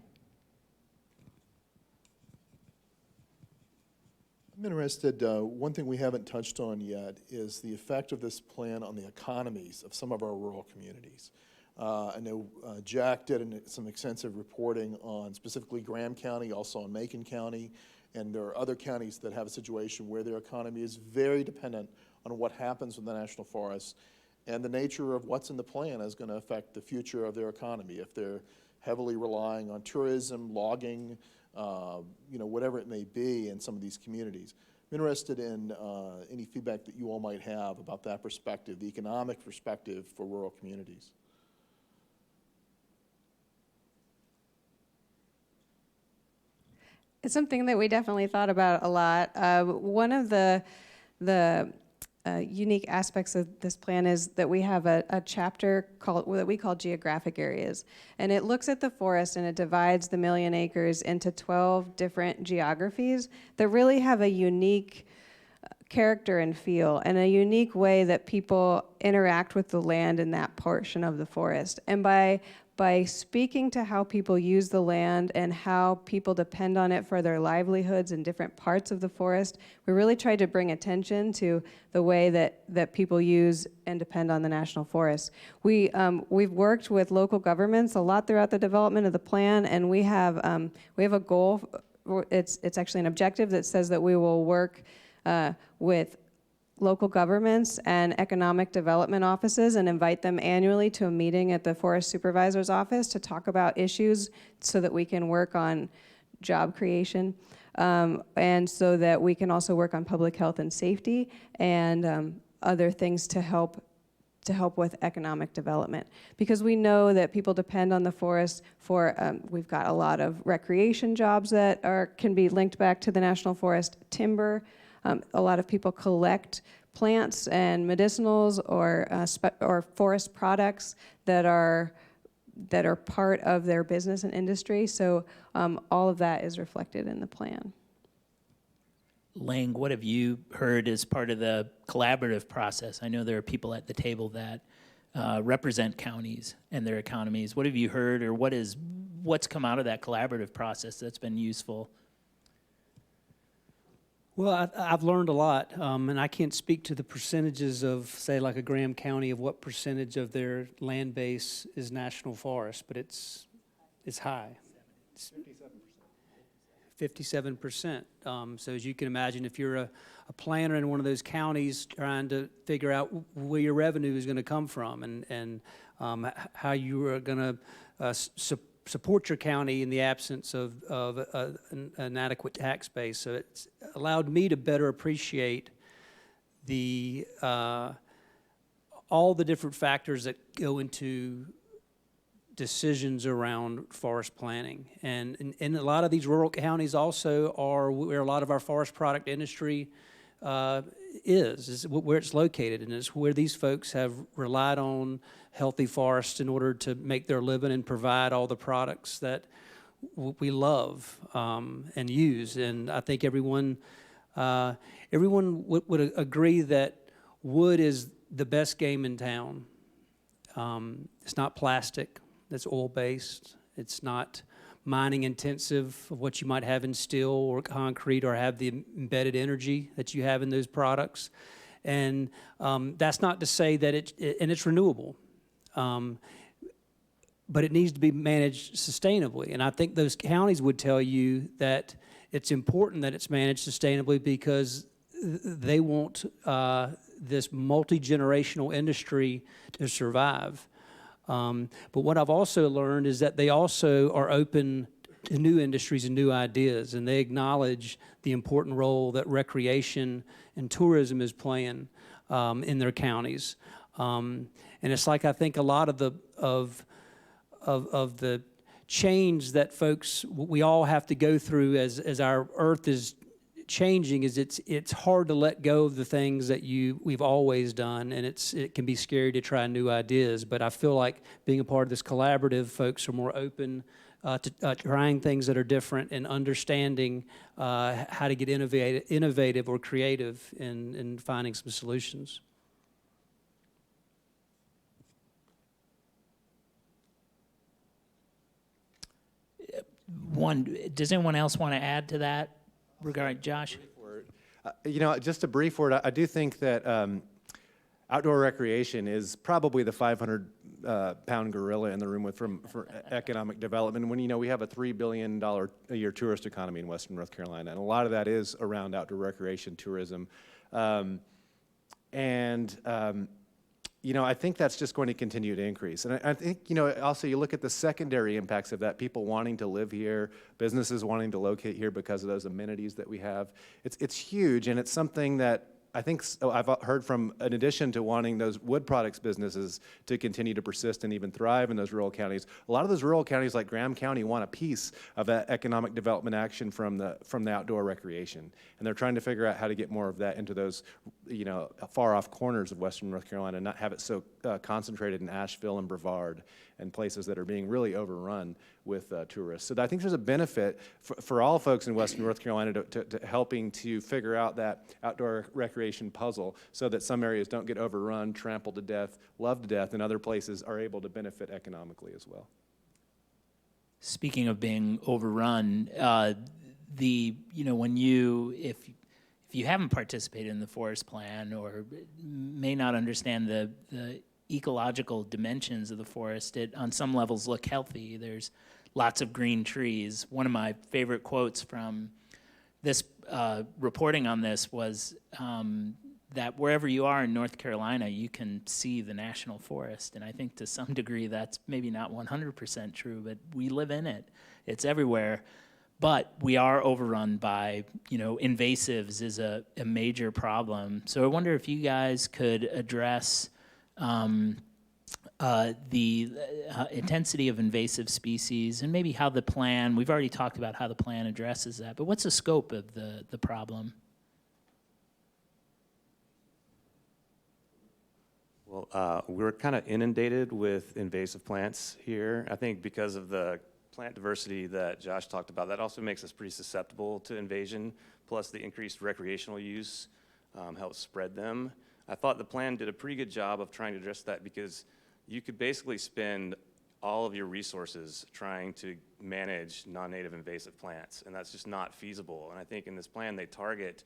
I'm interested, one thing we haven't touched on yet is the effect of this plan on the economies of some of our rural communities. I know Jack did some extensive reporting on specifically Graham County, also on Macon County, and there are other counties that have a situation where their economy is very dependent on what happens with the national forests, and the nature of what's in the plan is going to affect the future of their economy. If they're heavily relying on tourism, logging, whatever it may be in some of these communities. I'm interested in any feedback that you all might have about that perspective, the economic perspective for rural communities. It's something that we definitely thought about a lot. One of the unique aspects of this plan is that we have a chapter that we call geographic areas, and it looks at the forest and it divides the 1 million acres into 12 different geographies that really have a unique character and feel and a unique way that people interact with the land in that portion of the forest. And by speaking to how people use the land and how people depend on it for their livelihoods in different parts of the forest, we really tried to bring attention to the way that people use and depend on the national forest. We've worked with local governments a lot throughout the development of the plan, and we have a goal. It's actually an objective that says that we will work with local governments and economic development offices and invite them annually to a meeting at the Forest Supervisor's Office to talk about issues so that we can work on job creation and so that we can also work on public health and safety and other things to help with economic development. Because we know that people depend on the forest for, we've got a lot of recreation jobs that can be linked back to the national forest, timber. A lot of people collect plants and medicinals or forest products that are part of their business and industry. So all of that is reflected in the plan. Lang, what have you heard as part of the collaborative process? I know there are people at the table that represent counties and their economies. What have you heard, or what's come out of that collaborative process that's been useful? Well, I've learned a lot, and I can't speak to the percentages of, say, like a Graham County, of what percentage of their land base is national forest, but it's high. 57%. So as you can imagine, if you're a planner in one of those counties trying to figure out where your revenue is going to come from and how you are going to support your county in the absence of an adequate tax base. So it's allowed me to better appreciate all the different factors that go into decisions around forest planning. And a lot of these rural counties also are where a lot of our forest product industry is where it's located, and it's where these folks have relied on healthy forests in order to make their living and provide all the products that we love and use. And I think everyone would agree that wood is the best game in town. It's not plastic, that's oil-based. It's not mining intensive of what you might have in steel or concrete, or have the embedded energy that you have in those products. And that's not to say that it's renewable, but it needs to be managed sustainably. And I think those counties would tell you that it's important that it's managed sustainably because they want this multi-generational industry to survive. But what I've also learned is that they also are open to new industries and new ideas, and they acknowledge the important role that recreation and tourism is playing in their counties. And it's like, I think a lot of the change that we all have to go through as our earth is changing is it's hard to let go of the things that we've always done, and it can be scary to try new ideas. But I feel like being a part of this collaborative, folks are more open to trying things that are different and understanding how to get innovative or creative in finding some solutions. Does anyone else want to add to that regarding Josh? Just a brief word. I do think that outdoor recreation is probably the $500 pound gorilla in the room for economic development. When we have a $3 billion a year tourist economy in Western North Carolina, and a lot of that is around outdoor recreation tourism. I think that's just going to continue to increase. And I think, also you look at the secondary impacts of that, people wanting to live here, businesses wanting to locate here because of those amenities that we have. It's huge, and it's something that I think I've heard from, in addition to wanting those wood products businesses to continue to persist and even thrive in those rural counties, a lot of those rural counties like Graham County want a piece of that economic development action from the outdoor recreation. And they're trying to figure out how to get more of that into those, far off corners of Western North Carolina and not have it so concentrated in Asheville and Brevard and places that are being really overrun with tourists. So I think there's a benefit for all folks in Western North Carolina to helping to figure out that outdoor recreation puzzle so that some areas don't get overrun, trampled to death, loved to death, and other places are able to benefit economically as well. Speaking of being overrun, when if you haven't participated in the forest plan or may not understand the ecological dimensions of the forest, it on some levels look healthy. There's lots of green trees. One of my favorite quotes from this reporting on this was that wherever you are in North Carolina, you can see the national forest. And I think to some degree that's maybe not 100% true, but we live in it. It's everywhere. But we are overrun by, invasives is a major problem. So I wonder if you guys could address the intensity of invasive species and maybe how the plan, we've already talked about how the plan addresses that, but what's the scope of the problem? Well, we're kind of inundated with invasive plants here. I think because of the plant diversity that Josh talked about, that also makes us pretty susceptible to invasion, plus the increased recreational use helps spread them. I thought the plan did a pretty good job of trying to address that because you could basically spend all of your resources trying to manage non-native invasive plants, and that's just not feasible. And I think in this plan they target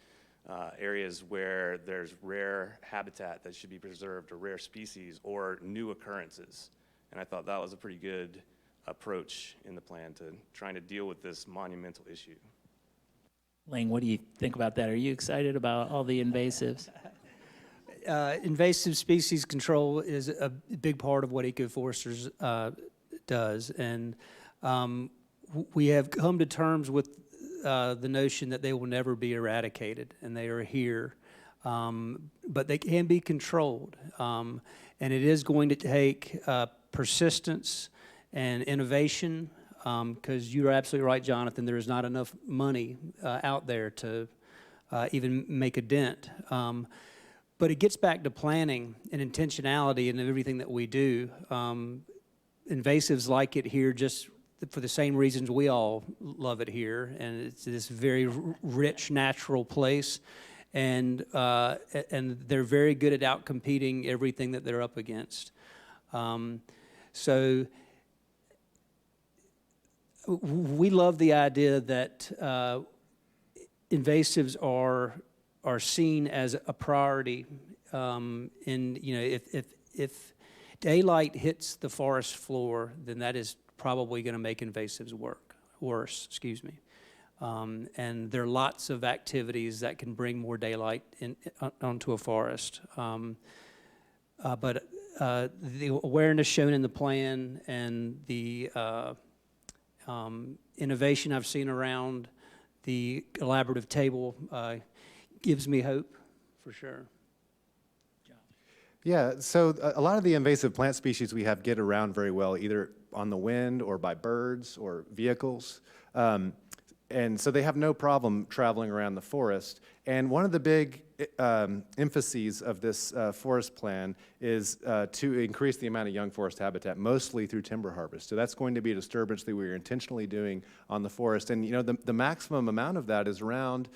areas where there's rare habitat that should be preserved or rare species or new occurrences. And I thought that was a pretty good approach in the plan to trying to deal with this monumental issue. Lang, what do you think about that? Are you excited about all the invasives? Invasive species control is a big part of what Ecoforesters does, and we have come to terms with the notion that they will never be eradicated, and they are here, but they can be controlled, and it is going to take persistence and innovation, because you're absolutely right, Jonathan, there is not enough money out there to even make a dent. But it gets back to planning and intentionality in everything that we do. Invasives like it here just for the same reasons we all love it here, and it's this very rich, natural place, and they're very good at outcompeting everything that they're up against. So we love the idea that invasives are seen as a priority. If daylight hits the forest floor, then that is probably going to make invasives worse. And there are lots of activities that can bring more daylight onto a forest. But the awareness shown in the plan and the innovation I've seen around the collaborative table gives me hope, for sure. Yeah, so a lot of the invasive plant species we have get around very well, either on the wind or by birds or vehicles. And so they have no problem traveling around the forest. And one of the big emphases of this forest plan is to increase the amount of young forest habitat, mostly through timber harvest. So that's going to be a disturbance that we're intentionally doing on the forest. And the maximum amount of that is around,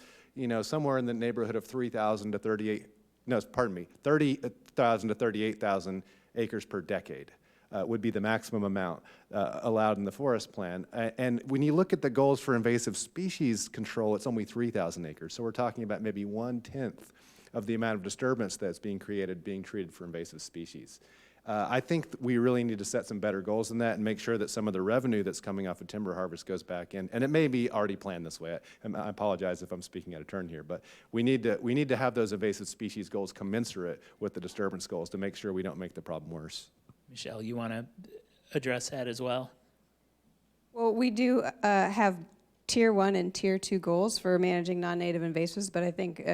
somewhere in the neighborhood of 30,000 to 38,000 acres per decade. Would be the maximum amount allowed in the forest plan. And when you look at the goals for invasive species control, it's only 3,000 acres. So we're talking about maybe 1/10 of the amount of disturbance that's being created, being treated for invasive species. I think we really need to set some better goals than that and make sure that some of the revenue that's coming off of timber harvest goes back in. And it may be already planned this way. I apologize if I'm speaking out of turn here, but we need to have those invasive species goals commensurate with the disturbance goals to make sure we don't make the problem worse. Michelle, you want to address that as well? Well, we do have Tier 1 and Tier 2 goals for managing non-native invasives, but I think,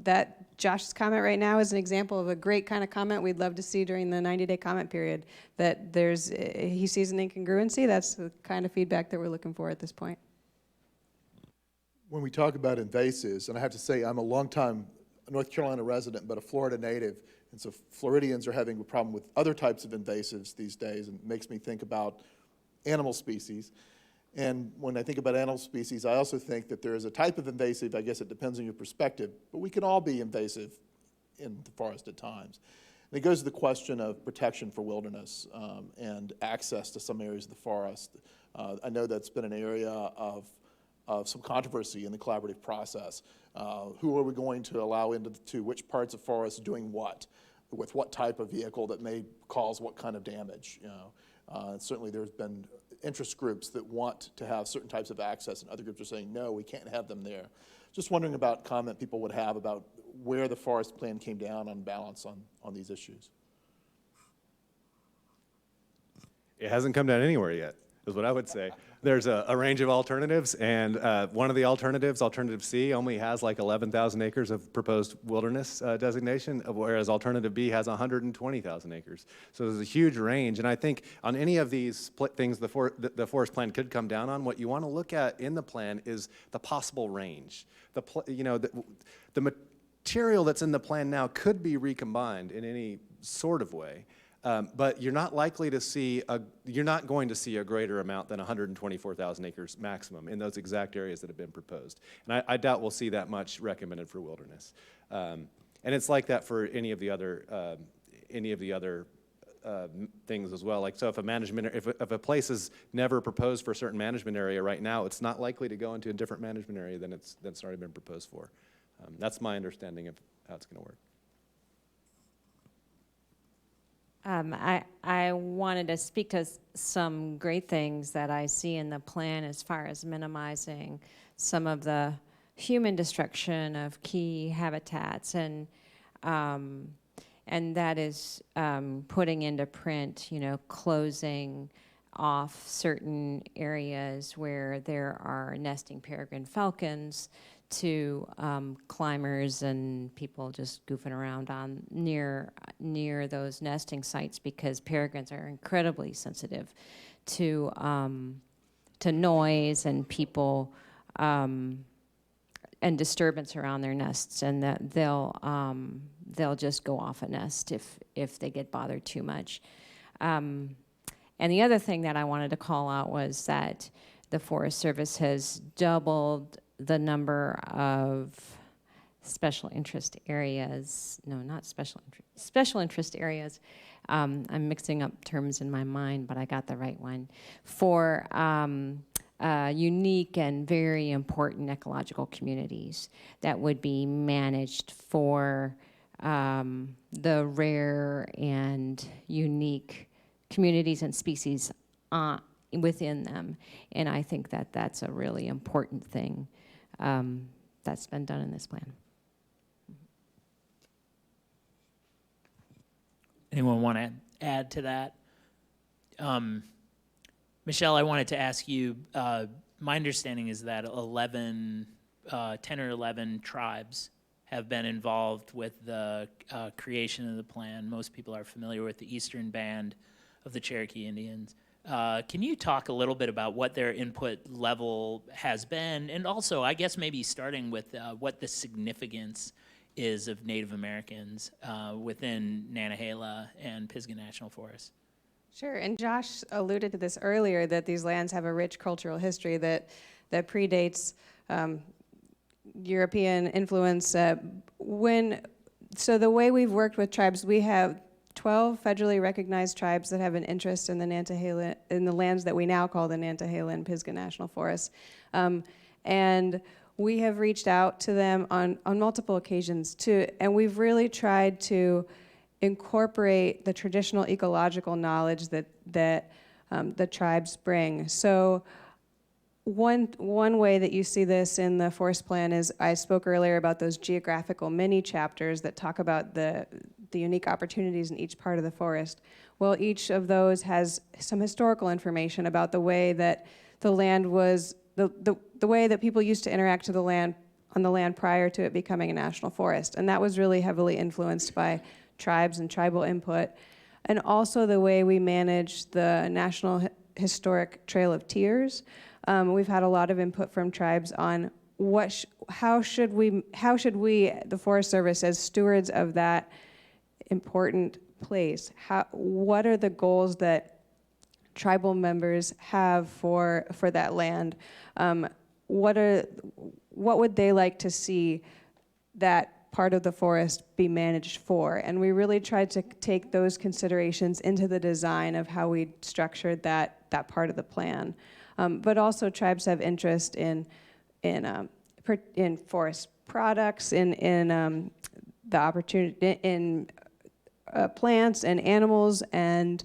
that Josh's comment right now is an example of a great kind of comment we'd love to see during the 90-day comment period, that he sees an incongruency. That's the kind of feedback that we're looking for at this point. When we talk about invasives, and I have to say I'm a longtime North Carolina resident, but a Florida native, and so Floridians are having a problem with other types of invasives these days, and it makes me think about animal species. And when I think about animal species, I also think that there is a type of invasive, I guess it depends on your perspective, but we can all be invasive in the forest at times. And it goes to the question of protection for wilderness and access to some areas of the forest. I know that's been an area of some controversy in the collaborative process. Who are we going to allow into which parts of forest doing what, with what type of vehicle that may cause what kind of damage, certainly there's been interest groups that want to have certain types of access, and other groups are saying, no, we can't have them there. Just wondering about comment people would have about where the forest plan came down on balance on these issues. It hasn't come down anywhere yet, is what I would say. There's a range of alternatives, and one of the alternatives, Alternative C, only has like 11,000 acres of proposed wilderness designation, whereas Alternative B has 120,000 acres. So there's a huge range, and I think on any of these things the forest plan could come down on, what you want to look at in the plan is the possible range. The material that's in the plan now could be recombined in any sort of way. But you're not going to see a greater amount than 124,000 acres maximum in those exact areas that have been proposed. And I doubt we'll see that much recommended for wilderness. And it's like that for any of the other things as well. Like, so if a place is never proposed for a certain management area right now, it's not likely to go into a different management area than it's already been proposed for. That's my understanding of how it's going to work. I wanted to speak to some great things that I see in the plan as far as minimizing some of the human destruction of key habitats, and that is putting into print, closing off certain areas where there are nesting peregrine falcons to climbers and people just goofing around on near those nesting sites, because peregrines are incredibly sensitive to noise and people and disturbance around their nests, and that they'll just go off a nest if they get bothered too much. And the other thing that I wanted to call out was that the Forest Service has doubled the number of special interest areas. No, not special interest areas. I'm mixing up terms in my mind, but I got the right one. For unique and very important ecological communities that would be managed for the rare and unique communities and species within them. And I think that that's a really important thing that's been done in this plan. Anyone want to add to that? Michelle, I wanted to ask you, my understanding is that 10 or 11 tribes have been involved with the creation of the plan. Most people are familiar with the Eastern Band of the Cherokee Indians. Can you talk a little bit about what their input level has been, and also, I guess, maybe starting with what the significance is of Native Americans within Nantahala and Pisgah National Forest? Sure, and Josh alluded to this earlier, that these lands have a rich cultural history that predates European influence. So the way we've worked with tribes, we have 12 federally recognized tribes that have an interest in the Nantahala, in the lands that we now call the Nantahala and Pisgah National Forests. And we have reached out to them on multiple occasions and we've really tried to incorporate the traditional ecological knowledge that the tribes bring. So one way that you see this in the forest plan is, I spoke earlier about those geographical mini chapters that talk about the unique opportunities in each part of the forest. Well, each of those has some historical information about the way that the land was, the way that people used to interact to the land, on the land prior to it becoming a national forest. And that was really heavily influenced by tribes and tribal input. And also the way we manage the National Historic Trail of Tears. We've had a lot of input from tribes on how should we, the Forest Service, as stewards of that important place, what are the goals that tribal members have for that land? What would they like to see that part of the forest be managed for? And we really tried to take those considerations into the design of how we structured that part of the plan. But also tribes have interest in forest products, in the opportunity, in plants and animals, and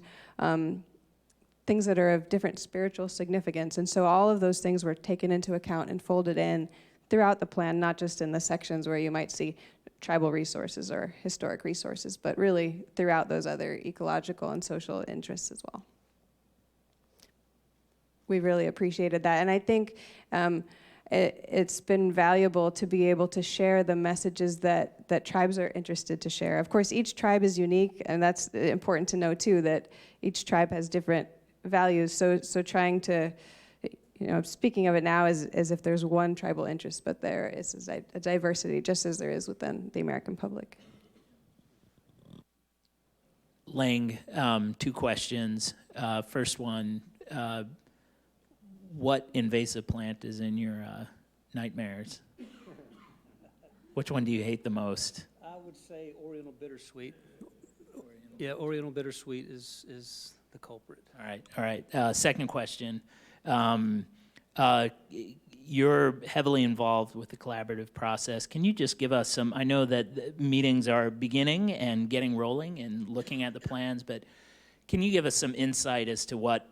things that are of different spiritual significance. And so all of those things were taken into account and folded in throughout the plan, not just in the sections where you might see tribal resources or historic resources, but really throughout those other ecological and social interests as well. We really appreciated that. And I think it's been valuable to be able to share the messages that tribes are interested to share. Of course, each tribe is unique, and that's important to know too, that each tribe has different values. So trying to, speaking of it now as if there's one tribal interest, but there is a diversity, just as there is within the American public. Lang, 2 questions. First one, what invasive plant is in your nightmares? Which one do you hate the most? I would say Oriental bittersweet. Yeah, Oriental bittersweet is the culprit. All right. Second question. You're heavily involved with the collaborative process. Can you just give us some, I know that meetings are beginning and getting rolling and looking at the plans, but can you give us some insight as to what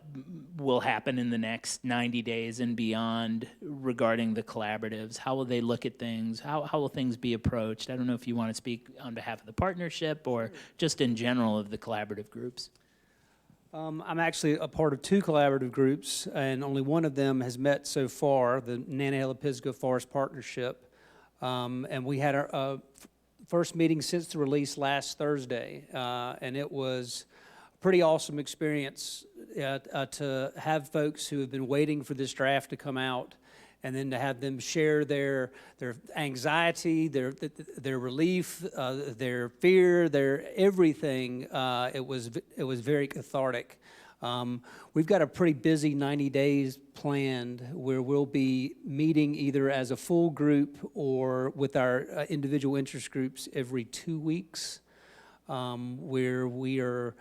will happen in the next 90 days and beyond regarding the collaboratives? How will they look at things? How will things be approached? I don't know if you want to speak on behalf of the partnership or just in general of the collaborative groups. I'm actually a part of 2 collaborative groups, and only one of them has met so far, the Nantahala Pisgah Forest Partnership. And we had our first meeting since the release last Thursday, and it was pretty awesome experience to have folks who have been waiting for this draft to come out, and then to have them share their anxiety, their relief, their fear, their everything. It was very cathartic. We've got a pretty busy 90 days planned where we'll be meeting either as a full group or with our individual interest groups every 2 weeks, where we are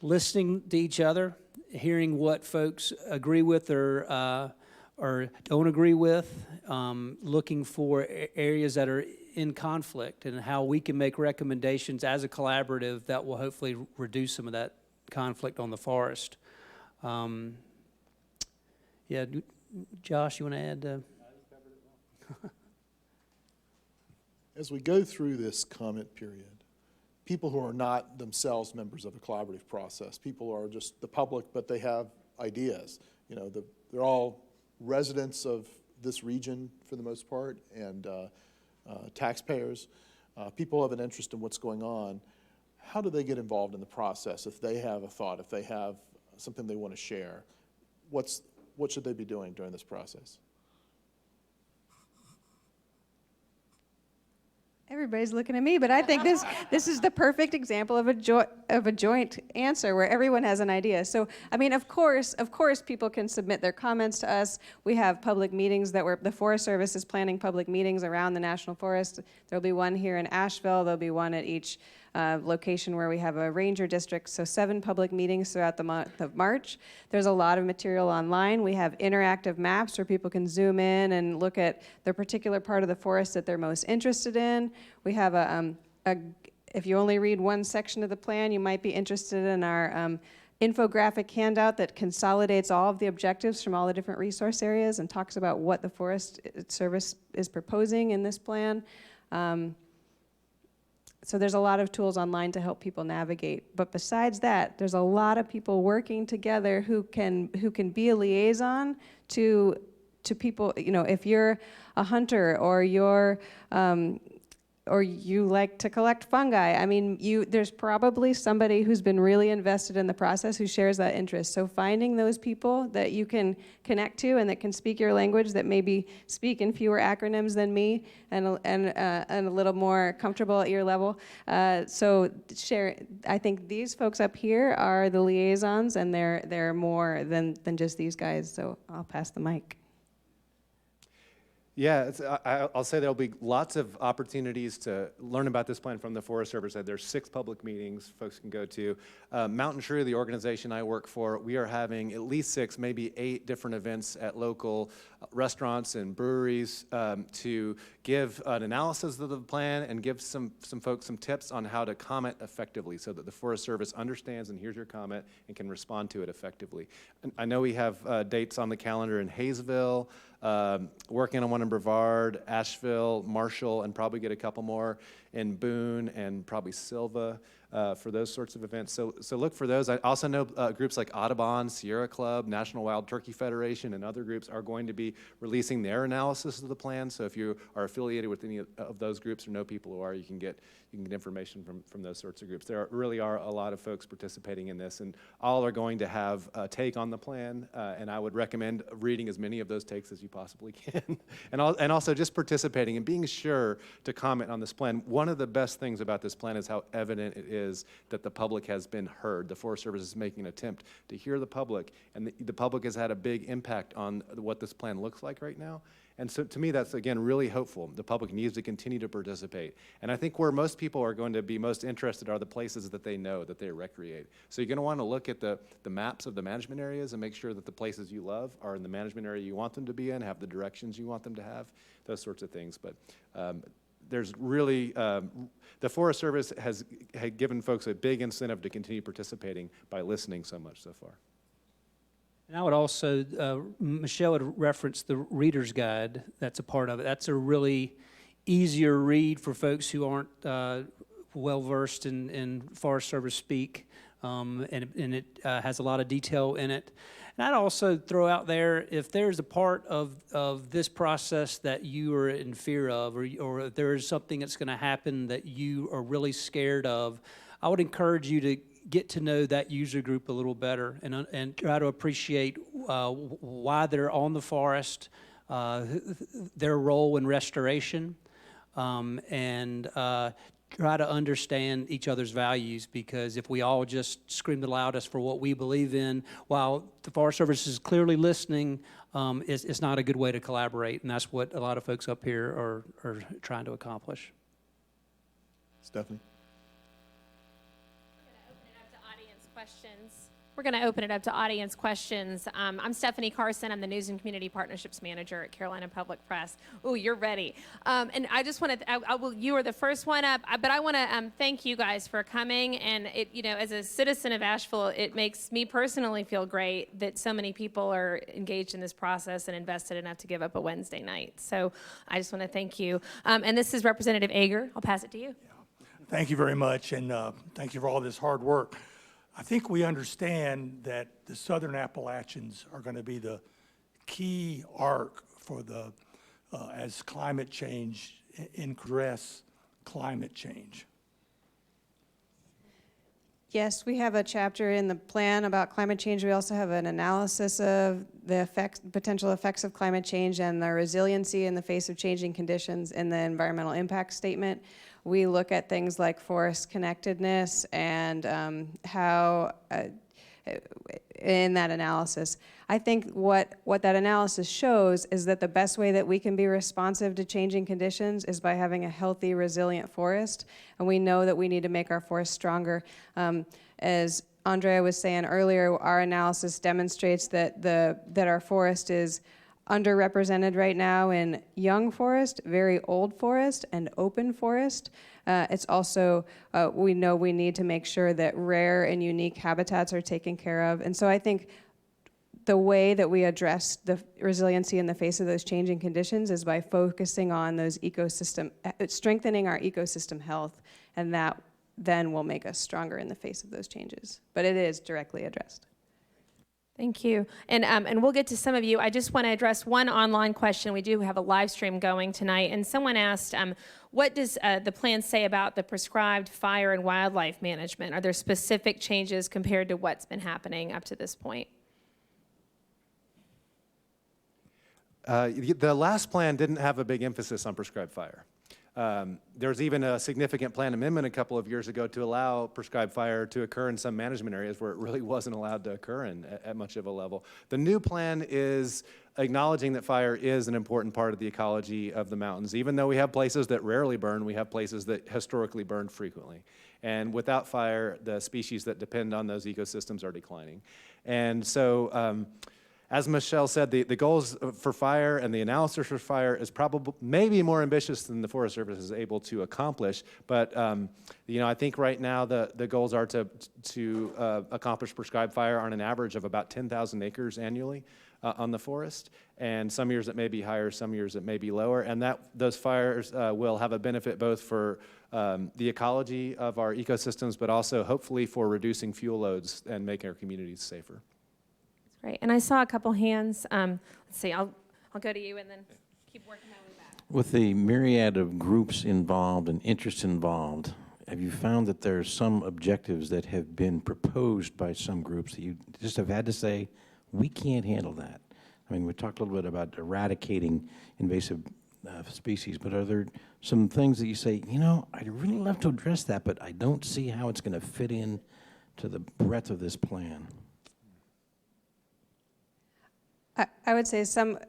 listening to each other, hearing what folks agree with or don't agree with, looking for areas that are in conflict and how we can make recommendations as a collaborative that will hopefully reduce some of that conflict on the forest. Yeah, Josh, you want to add? As we go through this comment period, people who are not themselves members of a collaborative process, people who are just the public, but they have ideas. They're all residents of this region for the most part, and taxpayers. People have an interest in what's going on. How do they get involved in the process if they have a thought, if they have something they want to share? What should they be doing during this process? Everybody's looking at me, but I think this is the perfect example of a joint answer where everyone has an idea. So, I mean, of course, people can submit their comments to us. We have public meetings the Forest Service is planning public meetings around the National Forest. There'll be one here in Asheville. There'll be one at each location where we have a ranger district. So 7 public meetings throughout the month of March. There's a lot of material online. We have interactive maps where people can zoom in and look at the particular part of the forest that they're most interested in. We have if you only read one section of the plan, you might be interested in our infographic handout that consolidates all of the objectives from all the different resource areas and talks about what the Forest Service is proposing in this plan. So there's a lot of tools online to help people navigate. But besides that, there's a lot of people working together who can be a liaison to people. You know, if you're a hunter or or you like to collect fungi, I mean, there's probably somebody who's been really invested in the process who shares that interest. So finding those people that you can connect to and that can speak your language, that maybe speak in fewer acronyms than me and a little more comfortable at your level. So share. I think these folks up here are the liaisons, and they're more than just these guys. So I'll pass the mic. Yeah, I'll say there'll be lots of opportunities to learn about this plan from the Forest Service. There's 6 public meetings folks can go to. Mountain True, the organization I work for, we are having at least 6, maybe 8 different events at local restaurants and breweries to give an analysis of the plan and give some folks some tips on how to comment effectively so that the Forest Service understands and hears your comment and can respond to it effectively. And I know we have dates on the calendar in Hayesville, working on one in Brevard, Asheville, Marshall, and probably get a couple more in Boone and probably Silva for those sorts of events. So look for those. I also know groups like Audubon, Sierra Club, National Wild Turkey Federation, and other groups are going to be releasing their analysis of the plan. So if you are affiliated with any of those groups or know people who are, you can get information from those sorts of groups. There really are a lot of folks participating in this, and all are going to have a take on the plan, and I would recommend reading as many of those takes as you possibly can. and also just participating and being sure to comment on this plan. One of the best things about this plan is how evident it is that the public has been heard. The Forest Service is making an attempt to hear the public, and the public has had a big impact on what this plan looks like right now. And so to me, that's, again, really hopeful. The public needs to continue to participate. And I think where most people are going to be most interested are the places that they know, that they recreate. So you're going to want to look at the maps of the management areas and make sure that the places you love are in the management area you want them to be in, have the directions you want them to have, those sorts of things. But there's really, the Forest Service has given folks a big incentive to continue participating by listening so much so far. And I would also, Michelle had referenced the Reader's Guide. That's a part of it. That's a really easier read for folks who aren't well-versed in Forest Service speak, and it has a lot of detail in it. And I'd also throw out there, if there's a part of this process that you are in fear of, or if there is something that's going to happen that you are really scared of, I would encourage you to get to know that user group a little better and try to appreciate why they're on the forest, their role in restoration, and try to understand each other's values, because if we all just scream the loudest for what we believe in, while the Forest Service is clearly listening, it's not a good way to collaborate, and that's what a lot of folks up here are trying to accomplish. Stephanie? We're going to open it up to audience questions. I'm Stephanie Carson. I'm the News and Community Partnerships Manager at Carolina Public Press. Oh, you're ready. And I just want to, you are the first one up, but I want to thank you guys for coming. And it, you know, as a citizen of Asheville, it makes me personally feel great that so many people are engaged in this process and invested enough to give up a Wednesday night. So I just want to thank you. And this is Representative Ager. I'll pass it to you. Yeah. Thank you very much, and thank you for all this hard work. I think we understand that the Southern Appalachians are going to be the key arc for the, as climate change, address climate change. Yes, we have a chapter in the plan about climate change. We also have an analysis of the potential effects of climate change and the resiliency in the face of changing conditions in the environmental impact statement. We look at things like forest connectedness and how, in that analysis, I think what that analysis shows is that the best way that we can be responsive to changing conditions is by having a healthy, resilient forest. And we know that we need to make our forests stronger. As Andrea was saying earlier, our analysis demonstrates that our forest is underrepresented right now in young forest, very old forest, and open forest. It's also, we know we need to make sure that rare and unique habitats are taken care of. And so I think the way that we address the resiliency in the face of those changing conditions is by focusing on those strengthening our ecosystem health, and that then will make us stronger in the face of those changes. But it is directly addressed. Thank you. And we'll get to some of you. I just want to address one online question. We do have a live stream going tonight. And someone asked, what does the plan say about the prescribed fire and wildlife management? Are there specific changes compared to what's been happening up to this point? The last plan didn't have a big emphasis on prescribed fire. There was even a significant plan amendment a couple of years ago to allow prescribed fire to occur in some management areas where it really wasn't allowed to occur at much of a level. The new plan is acknowledging that fire is an important part of the ecology of the mountains. Even though we have places that rarely burn, we have places that historically burned frequently. And without fire, the species that depend on those ecosystems are declining. And so, as Michelle said, the goals for fire and the analysis for fire is probably maybe more ambitious than the Forest Service is able to accomplish. But I think right now the goals are to accomplish prescribed fire on an average of about 10,000 acres annually on the forest. And some years it may be higher, some years it may be lower. And those fires will have a benefit both for the ecology of our ecosystems, but also hopefully for reducing fuel loads and making our communities safer. Great. And I saw a couple hands. Let's see. I'll go to you and then keep working my way back. With the myriad of groups involved and interests involved, have you found that there are some objectives that have been proposed by some groups that you just have had to say, we can't handle that? I mean, we talked a little bit about eradicating invasive species, but are there some things that you say, I'd really love to address that, but I don't see how it's going to fit in to the breadth of this plan? I would say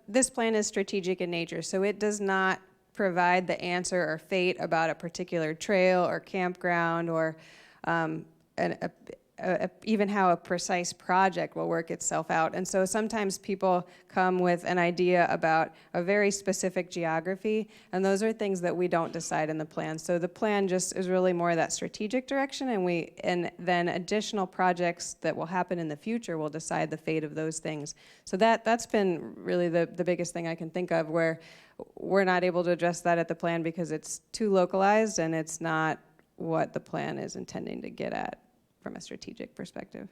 this plan is strategic in nature, so it does not provide the answer or fate about a particular trail or campground or even how a precise project will work itself out. And so sometimes people come with an idea about a very specific geography, and those are things that we don't decide in the plan. So the plan just is really more that strategic direction, and then additional projects that will happen in the future will decide the fate of those things. So that's been really the biggest thing I can think of, where we're not able to address that at the plan because it's too localized and it's not what the plan is intending to get at from a strategic perspective.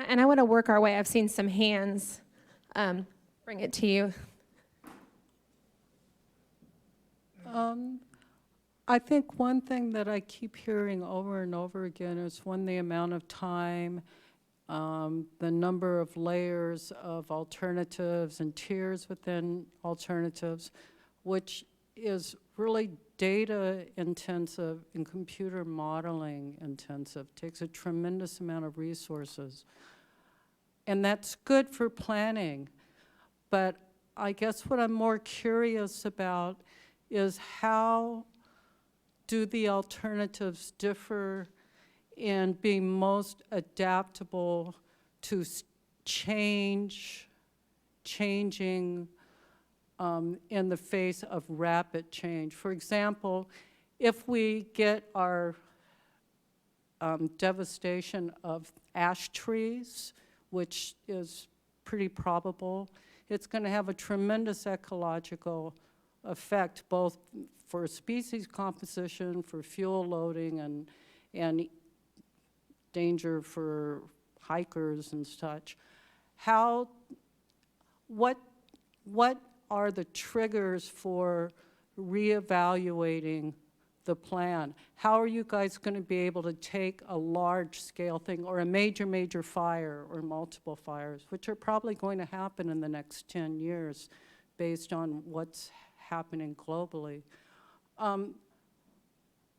And I want to work our way. I've seen some hands. Bring it to you. I think one thing that I keep hearing over and over again is the amount of time, the number of layers of alternatives and tiers within alternatives, which is really data intensive and computer modeling intensive, takes a tremendous amount of resources. And that's good for planning. But I guess what I'm more curious about is how do the alternatives differ in being most adaptable to changing in the face of rapid change. For example, if we get our devastation of ash trees, which is pretty probable, it's going to have a tremendous ecological effect, both for species composition, for fuel loading, and danger for hikers and such. What are the triggers for reevaluating the plan? How are you guys going to be able to take a large-scale thing or a major fire or multiple fires, which are probably going to happen in the next 10 years based on what's happening globally?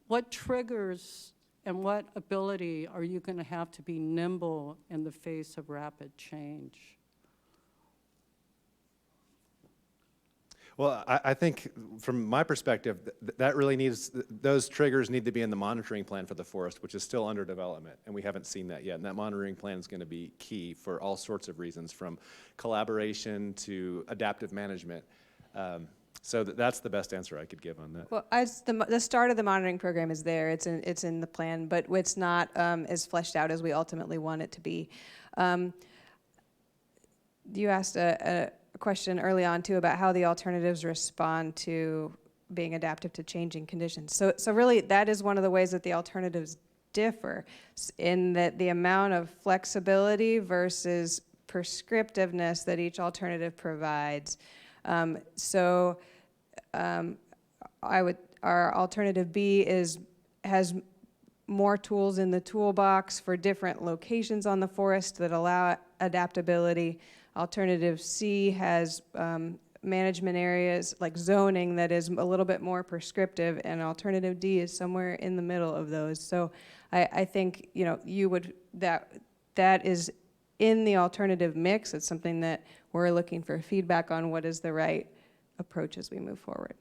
What triggers and what ability are you going to have to be nimble in the face of rapid change? Well, I think from my perspective, that really needs, those triggers need to be in the monitoring plan for the forest, which is still under development, and we haven't seen that yet. And that monitoring plan is going to be key for all sorts of reasons, from collaboration to adaptive management. So that's the best answer I could give on that. Well, as the start of the monitoring program is there, it's in the plan, but it's not as fleshed out as we ultimately want it to be. You asked a question early on too about how the alternatives respond to being adaptive to changing conditions. So really that is one of the ways that the alternatives differ, in that the amount of flexibility versus prescriptiveness that each alternative provides. Our alternative B has more tools in the toolbox for different locations on the forest that allow adaptability. Alternative C has management areas like zoning that is a little bit more prescriptive, and alternative D is somewhere in the middle of those. So I think, you know, that is in the alternative mix. It's something that we're looking for feedback on what is the right approach as we move forward.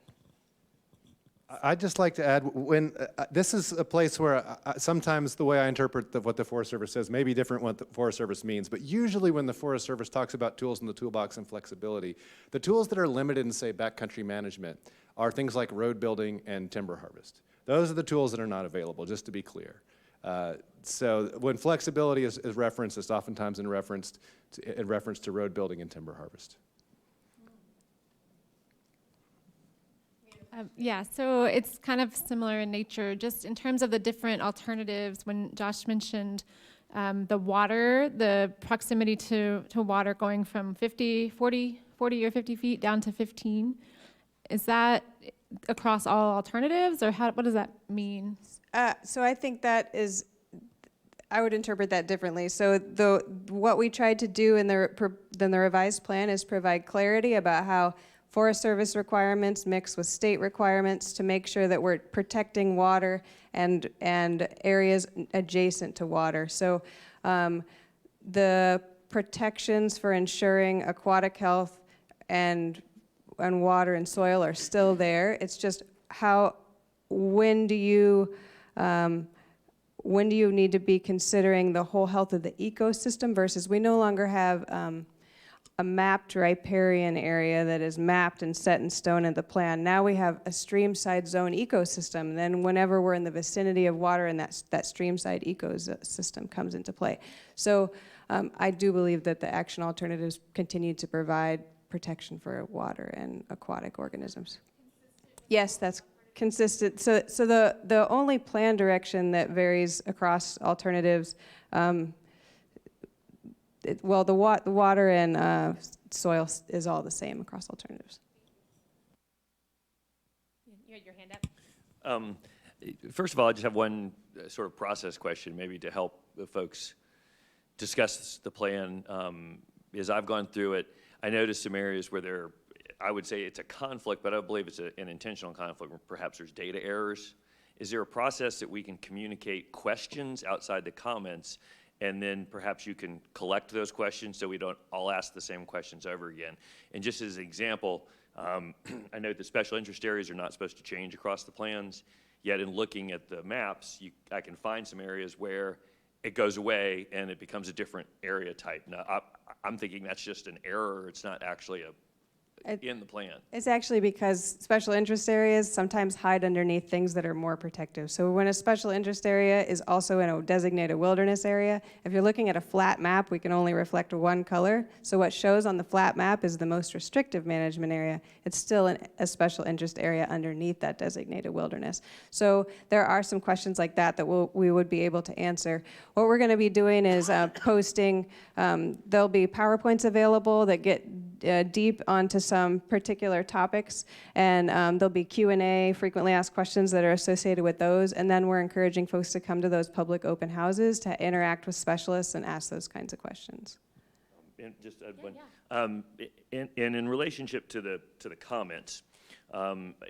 I'd just like to add, when this is a place where sometimes the way I interpret what the Forest Service says may be different what the Forest Service means, but usually when the Forest Service talks about tools in the toolbox and flexibility, the tools that are limited in, say, backcountry management are things like road building and timber harvest. Those are the tools that are not available, just to be clear. So when flexibility is referenced, it's oftentimes in reference to road building and timber harvest. Yeah, so it's kind of similar in nature, just in terms of the different alternatives. When Josh mentioned the water, the proximity to water going from 40 or 50 feet down to 15, is that across all alternatives, or what does that mean? So I think that is, I would interpret that differently. So what we tried to do in the revised plan is provide clarity about how Forest Service requirements mix with state requirements to make sure that we're protecting water and areas adjacent to water. So the protections for ensuring aquatic health and water and soil are still there. It's just when do you need to be considering the whole health of the ecosystem versus we no longer have a mapped riparian area that is mapped and set in stone in the plan. Now we have a streamside zone ecosystem. Then whenever we're in the vicinity of water, and that streamside ecosystem comes into play. So I do believe that the action alternatives continue to provide protection for water and aquatic organisms. Yes, that's consistent. So the only plan direction that varies across alternatives, the water and soil is all the same across alternatives. You had your hand up. First of all, I just have one sort of process question, maybe to help the folks discuss the plan. As I've gone through it, I noticed some areas where I would say it's a conflict, but I don't believe it's an intentional conflict, where perhaps there's data errors. Is there a process that we can communicate questions outside the comments, and then perhaps you can collect those questions so we don't all ask the same questions over again? And just as an example, I know that special interest areas are not supposed to change across the plans, yet in looking at the maps, I can find some areas where it goes away and it becomes a different area type. Now, I'm thinking that's just an error. It's not actually in the plan. It's actually because special interest areas sometimes hide underneath things that are more protective. So when a special interest area is also in a designated wilderness area, if you're looking at a flat map, we can only reflect one color. So what shows on the flat map is the most restrictive management area. It's still a special interest area underneath that designated wilderness. So there are some questions like that we would be able to answer. What we're going to be doing is posting, there'll be PowerPoints available that get deep onto some particular topics, and there'll be Q&A, frequently asked questions that are associated with those, and then we're encouraging folks to come to those public open houses to interact with specialists and ask those kinds of questions. And just add one. In relationship to the comments,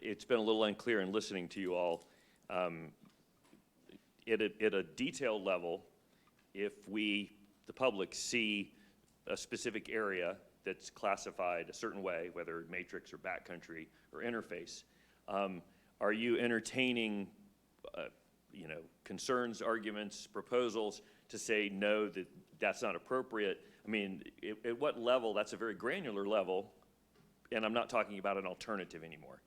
it's been a little unclear in listening to you all. At a detailed level, if the public see a specific area that's classified a certain way, whether matrix or backcountry or interface. Are you entertaining, concerns, arguments, proposals to say no, that that's not appropriate? I mean, at what level? That's a very granular level, and I'm not talking about an alternative anymore.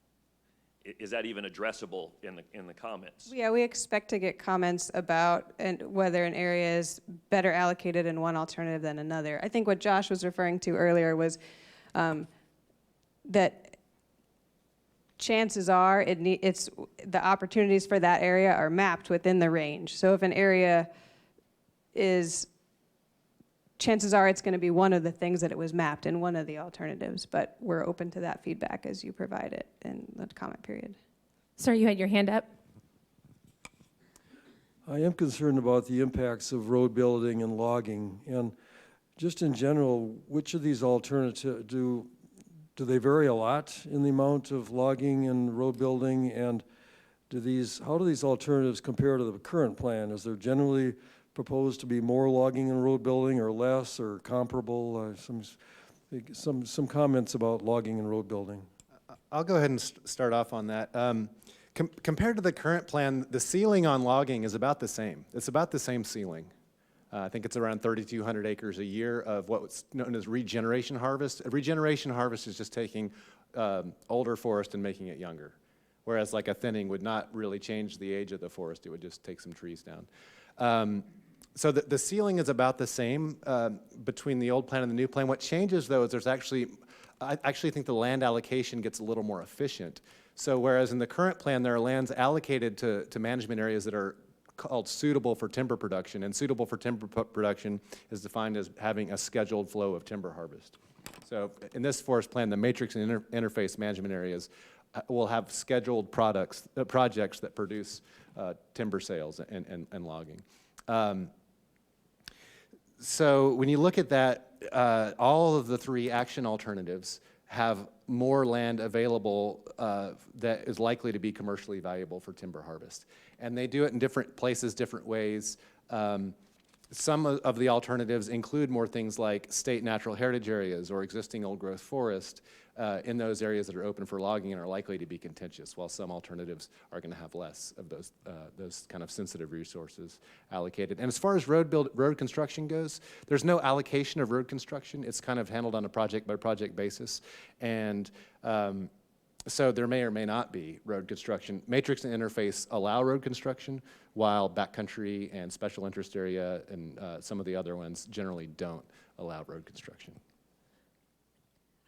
Is that even addressable in the comments? Yeah, we expect to get comments about whether an area is better allocated in one alternative than another. I think what Josh was referring to earlier was that chances are it's the opportunities for that area are mapped within the range. So if an area is, chances are it's going to be one of the things that it was mapped in one of the alternatives, but we're open to that feedback as you provide it in the comment period. Sir, you had your hand up. I am concerned about the impacts of road building and logging, and just in general, which of these alternatives do they vary a lot in the amount of logging and road building, and how do these alternatives compare to the current plan? Is there generally proposed to be more logging and road building, or less, or comparable? Some comments about logging and road building. I'll go ahead and start off on that. Compared to the current plan, the ceiling on logging is about the same. It's about the same ceiling. I think it's around 3,200 acres a year of what's known as regeneration harvest. A regeneration harvest is just taking older forest and making it younger, whereas like a thinning would not really change the age of the forest. It would just take some trees down. So the ceiling is about the same between the old plan and the new plan. What changes, though, is I actually think the land allocation gets a little more efficient. So whereas in the current plan, there are lands allocated to management areas that are called suitable for timber production, and suitable for timber production is defined as having a scheduled flow of timber harvest. So in this forest plan, the matrix and interface management areas will have scheduled projects that produce timber sales and logging. So when you look at that, all of the three action alternatives have more land available that is likely to be commercially valuable for timber harvest. And they do it in different places, different ways. Some of the alternatives include more things like state natural heritage areas or existing old growth forest in those areas that are open for logging and are likely to be contentious, while some alternatives are going to have less of those kind of sensitive resources allocated. And as far as road construction goes, there's no allocation of road construction. It's kind of handled on a project by project basis. And so there may or may not be road construction. Matrix and interface allow road construction, while backcountry and special interest area and some of the other ones generally don't allow road construction.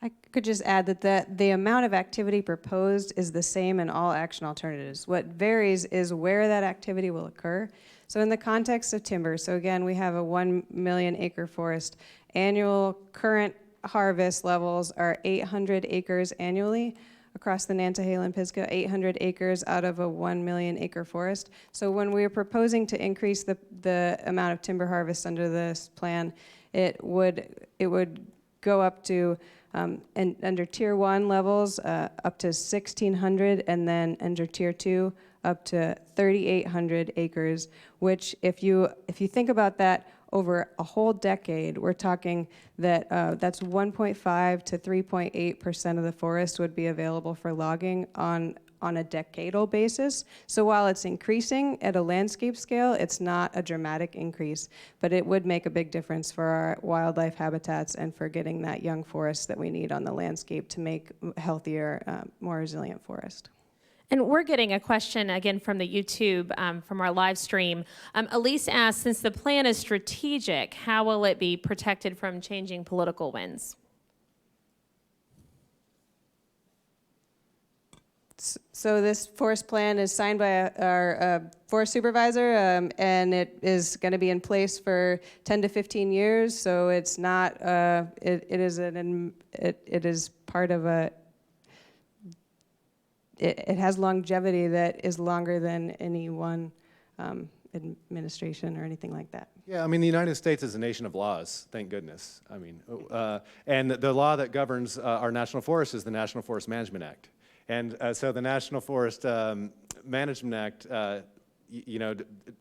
I could just add that the amount of activity proposed is the same in all action alternatives. What varies is where that activity will occur. So in the context of timber, so again, we have a 1 million acre forest. Annual current harvest levels are 800 acres annually across the Nantahala and Pisgah, 800 acres out of a 1 million acre forest. So when we are proposing to increase the amount of timber harvest under this plan, it would go up to, and under tier 1 levels, up to 1,600, and then under tier 2, up to 3,800 acres, which if you think about that over a whole decade, we're talking that that's 1.5 to 3.8% of the forest would be available for logging on a decadal basis. So while it's increasing at a landscape scale, it's not a dramatic increase, but it would make a big difference for our wildlife habitats and for getting that young forest that we need on the landscape to make healthier, more resilient forest. And we're getting a question again from the YouTube, from our live stream. Elise asked, since the plan is strategic, how will it be protected from changing political winds? So this forest plan is signed by our forest supervisor, and it is going to be in place for 10 to 15 years. So it's not. It is part of a. It has longevity that is longer than any one administration or anything like that. Yeah, I mean, the United States is a nation of laws, thank goodness. I mean, and the law that governs our national forest is the National Forest Management Act. And so the National Forest Management Act,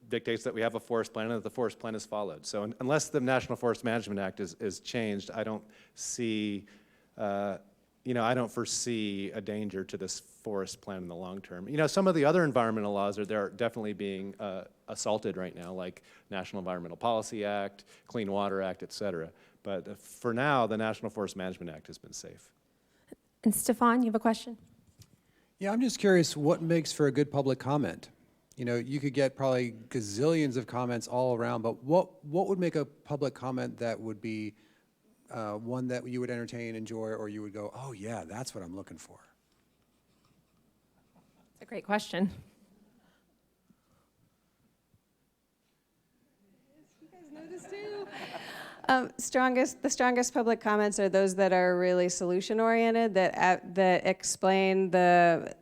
dictates that we have a forest plan and that the forest plan is followed. So unless the National Forest Management Act is changed, I don't see, I don't foresee a danger to this forest plan in the long term. Some of the other environmental laws they're definitely being assaulted right now, like National Environmental Policy Act, Clean Water Act, et cetera. But for now, the National Forest Management Act has been safe. And Stefan, you have a question? Yeah, I'm just curious what makes for a good public comment. You could get probably gazillions of comments all around, but what would make a public comment that would be one that you would entertain, enjoy, or you would go, oh yeah, that's what I'm looking for? That's a great question. The strongest public comments are those that are really solution-oriented, that explain the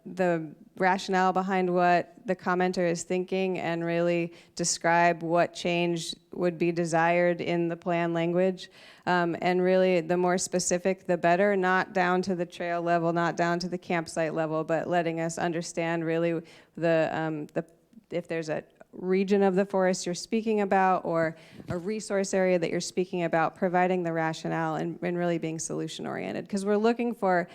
rationale behind what the commenter is thinking and really describe what change would be desired in the plan language. And really, the more specific, the better, not down to the trail level, not down to the campsite level, but letting us understand really if there's a region of the forest you're speaking about or a resource area that you're speaking about, providing the rationale and really being solution oriented. Because we're looking for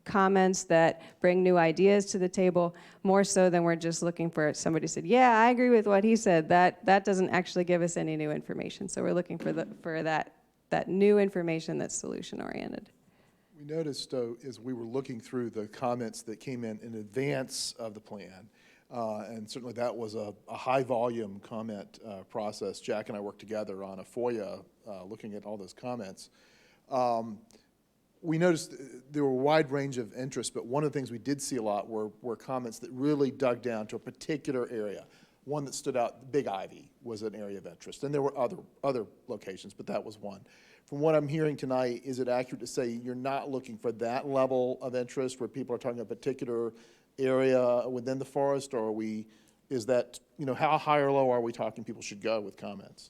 comments that bring new ideas to the table more so than we're just looking for somebody said, yeah, I agree with what he said. That doesn't actually give us any new information. So we're looking for that new information that's solution oriented. We noticed as we were looking through the comments that came in advance of the plan, and certainly that was a high volume comment process. Jack and I worked together on a FOIA looking at all those comments. We noticed there were a wide range of interests, but one of the things we did see a lot were comments that really dug down to a particular area. One that stood out, Big Ivy, was an area of interest, and there were other locations, but that was one. From what I'm hearing tonight, is it accurate to say you're not looking for that level of interest where people are talking a particular area within the forest, or is that, how high or low are we talking people should go with comments?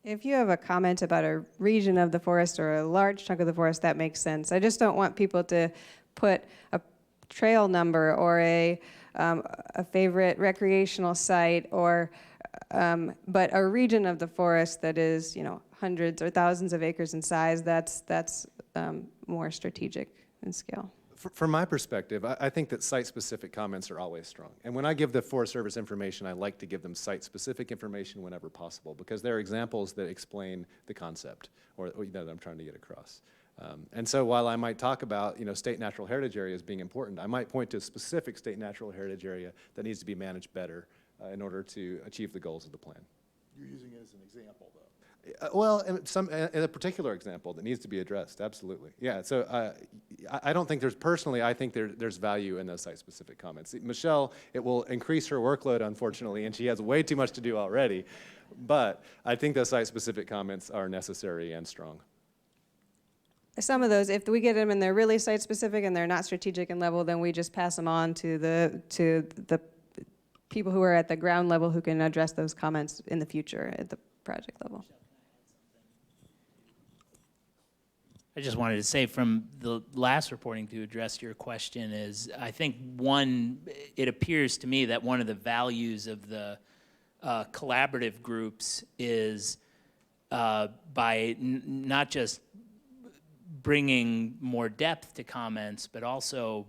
If you have a comment about a region of the forest or a large chunk of the forest, that makes sense. I just don't want people to put a trail number or a favorite recreational site but a region of the forest that is, hundreds or thousands of acres in size, that's more strategic in scale. From my perspective, I think that site-specific comments are always strong. And when I give the Forest Service information, I like to give them site-specific information whenever possible, because they're examples that explain the concept or that I'm trying to get across. And so while I might talk about state natural heritage areas being important, I might point to a specific state natural heritage area that needs to be managed better in order to achieve the goals of the plan. You're using it as an example, though. Well, in a particular example that needs to be addressed, absolutely. Yeah, so I don't think I think there's value in those site-specific comments. Michelle, it will increase her workload, unfortunately, and she has way too much to do already, but I think those site-specific comments are necessary and strong. Some of those, if we get them and they're really site-specific and they're not strategic in level, then we just pass them on to the people who are at the ground level who can address those comments in the future at the project level. I just wanted to say from the last reporting to address your question is, I think it appears to me that one of the values of the collaborative groups is by not just bringing more depth to comments, but also,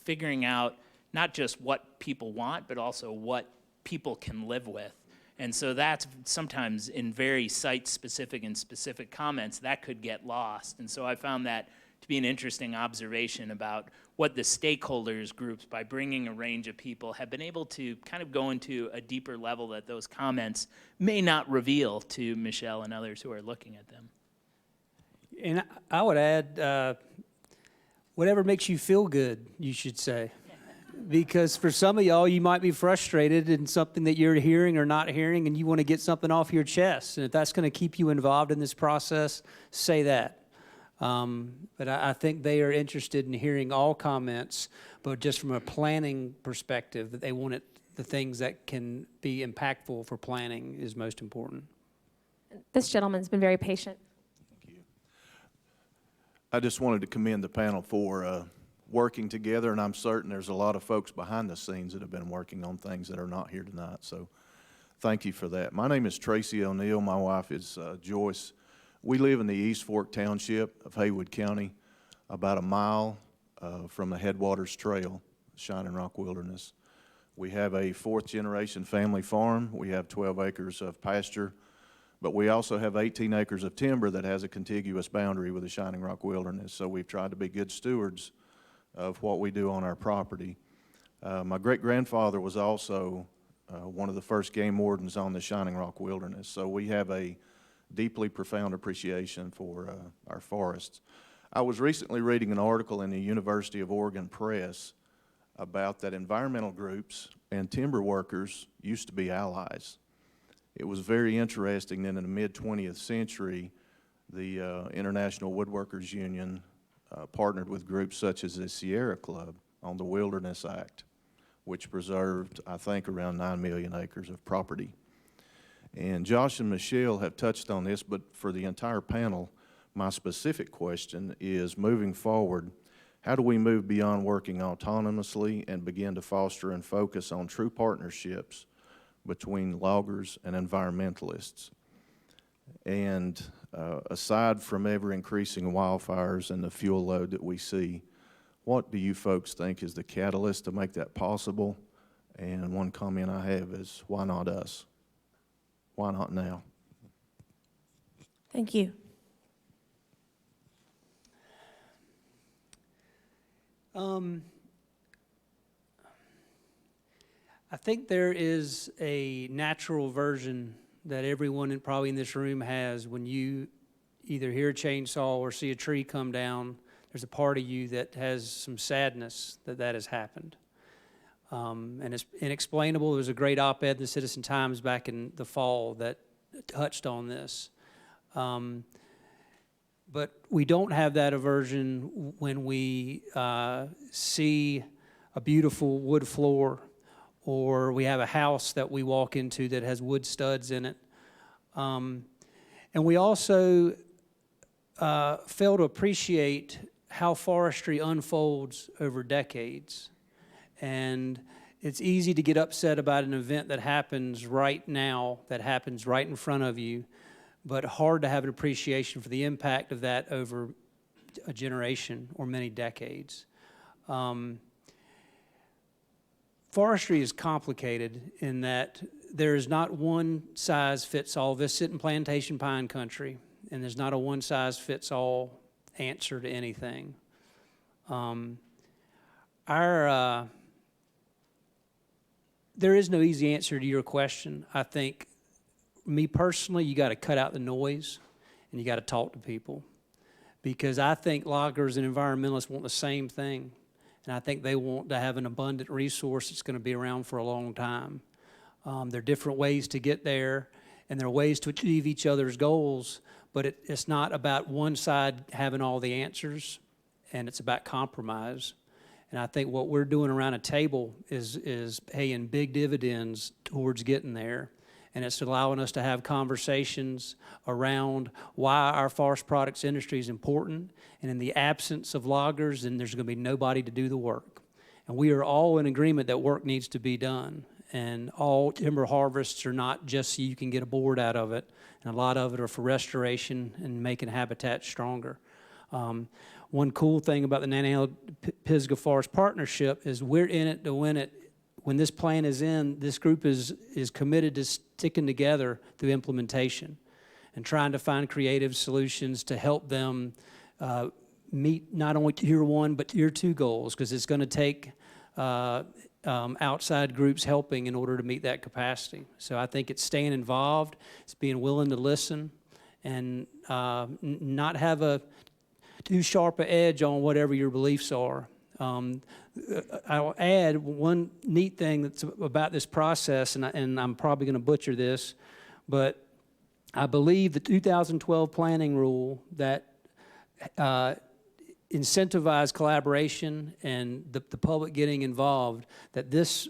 figuring out not just what people want, but also what people can live with. And so that's sometimes in very site-specific and specific comments, that could get lost. And so I found that to be an interesting observation about what the stakeholders groups, by bringing a range of people, have been able to kind of go into a deeper level that those comments may not reveal to Michelle and others who are looking at them. And I would add, whatever makes you feel good, you should say. Because for some of y'all, you might be frustrated in something that you're hearing or not hearing, and you want to get something off your chest. And if that's going to keep you involved in this process, say that. But I think they are interested in hearing all comments, but just from a planning perspective, that they want the things that can be impactful for planning is most important. This gentleman's been very patient. I just wanted to commend the panel for working together, and I'm certain there's a lot of folks behind the scenes that have been working on things that are not here tonight. So thank you for that. My name is Tracy O'Neill. My wife is Joyce. We live in the East Fork Township of Haywood County, about a mile from the Headwaters Trail, Shining Rock Wilderness. We have a fourth-generation family farm. We have 12 acres of pasture, but we also have 18 acres of timber that has a contiguous boundary with the Shining Rock Wilderness. So we've tried to be good stewards of what we do on our property. My great-grandfather was also one of the first game wardens on the Shining Rock Wilderness. So we have a deeply profound appreciation for our forests. I was recently reading an article in the University of Oregon Press about that environmental groups and timber workers used to be allies. It was very interesting that in the mid-20th century, the International Woodworkers Union partnered with groups such as the Sierra Club on the Wilderness Act, which preserved, I think, around 9 million acres of property. And Josh and Michelle have touched on this, but for the entire panel, my specific question is, moving forward, how do we move beyond working autonomously and begin to foster and focus on true partnerships between loggers and environmentalists? And aside from ever-increasing wildfires and the fuel load that we see, what do you folks think is the catalyst to make that possible? And one comment I have is, why not us? Why not now? Thank you. I think there is a natural version that everyone probably in this room has when you either hear a chainsaw or see a tree come down. There's a part of you that has some sadness that has happened. And it's inexplainable. There was a great op-ed in the Citizen Times back in the fall that touched on this. But we don't have that aversion when we see a beautiful wood floor, or we have a house that we walk into that has wood studs in it. And we also fail to appreciate how forestry unfolds over decades. And it's easy to get upset about an event that happens right now, that happens right in front of you, but hard to have an appreciation for the impact of that over a generation or many decades. Forestry is complicated in that there is not one size fits all. This sit in plantation pine country, and there's not a one size fits all answer to anything. There is no easy answer to your question. I think, me personally, you got to cut out the noise and you got to talk to people, because I think loggers and environmentalists want the same thing, and I think they want to have an abundant resource that's going to be around for a long time. There are different ways to get there, and there are ways to achieve each other's goals, but it's not about one side having all the answers, and it's about compromise. And I think what we're doing around a table is paying big dividends towards getting there. And it's allowing us to have conversations around why our forest products industry is important. And in the absence of loggers, then there's going to be nobody to do the work. And we are all in agreement that work needs to be done. And all timber harvests are not just so you can get a board out of it. And a lot of it are for restoration and making habitat stronger. One cool thing about the Nantahala Pisgah Forest Partnership is we're in it to win it. When this plan is in, this group is committed to sticking together through implementation and trying to find creative solutions to help them meet not only Tier 1 but Tier 2 goals, because it's going to take outside groups helping in order to meet that capacity. So I think it's staying involved, it's being willing to listen, and not have a too sharp an edge on whatever your beliefs are. I'll add one neat thing that's about this process, and I'm probably going to butcher this, but I believe the 2012 planning rule that incentivized collaboration and the public getting involved, that this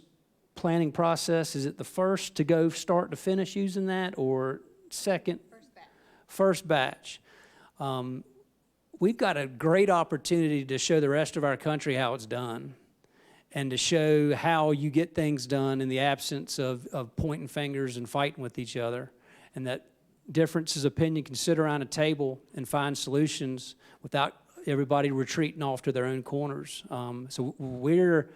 planning process, is it the first to go start to finish using that, or second? First batch. we've got a great opportunity to show the rest of our country how it's done, and to show how you get things done in the absence of pointing fingers and fighting with each other, and that differences of opinion can sit around a table and find solutions without everybody retreating off to their own corners. So we're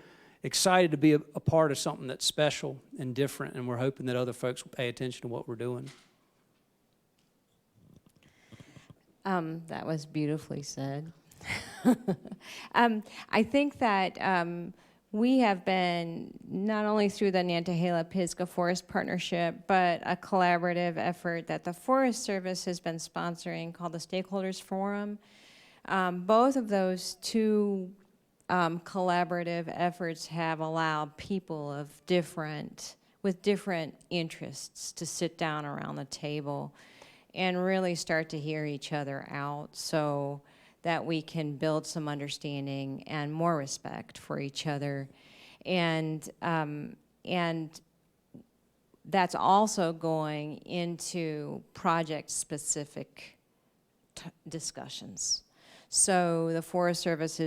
excited to be a part of something that's special and different, and we're hoping that other folks will pay attention to what we're doing. That was beautifully said. I think that we have been, not only through the Nantahala Pisgah Forest Partnership, but a collaborative effort that the Forest Service has been sponsoring called the Stakeholders Forum. Both of those two collaborative efforts have allowed people with different interests to sit down around the table and really start to hear each other out, so that we can build some understanding and more respect for each other. And that's also going into project-specific discussions. So the Forest Service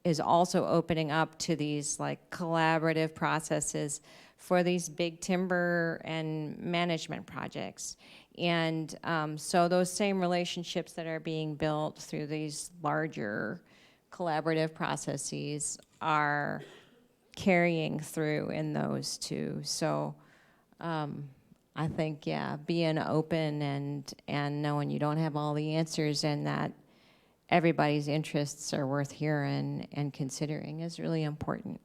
is also opening up to these like collaborative processes for these big timber and management projects. And so those same relationships that are being built through these larger collaborative processes are carrying through in those two. So I think, yeah, being open and knowing you don't have all the answers and that everybody's interests are worth hearing and considering is really important.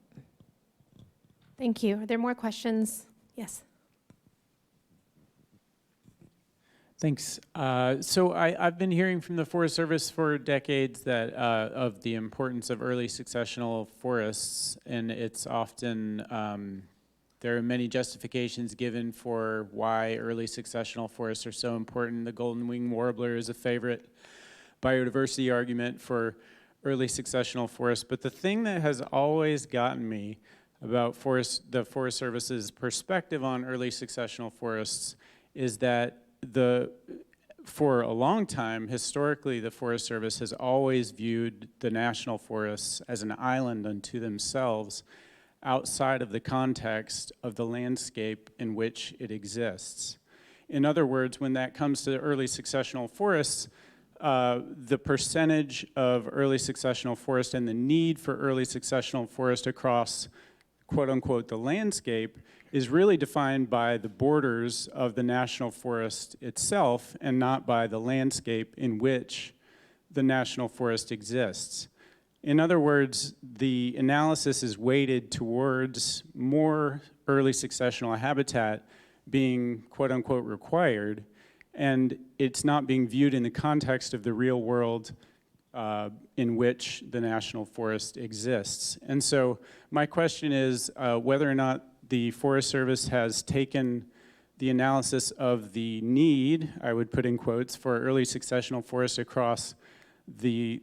Thank you. Are there more questions? Yes. Thanks. So I've been hearing from the Forest Service for decades that of the importance of early successional forests, and it's often, there are many justifications given for why early successional forests are so important. The golden wing warbler is a favorite biodiversity argument for early successional forests, but the thing that has always gotten me about the Forest Service's perspective on early successional forests is that for a long time, historically, the Forest Service has always viewed the national forests as an island unto themselves outside of the context of the landscape in which it exists. In other words, when that comes to early successional forests, the percentage of early successional forest and the need for early successional forest across, quote unquote, the landscape is really defined by the borders of the national forest itself and not by the landscape in which the national forest exists. In other words, the analysis is weighted towards more early successional habitat being, quote unquote, required, and it's not being viewed in the context of the real world in which the national forest exists. And so my question is whether or not the Forest Service has taken the analysis of the need, I would put in quotes, for early successional forest across the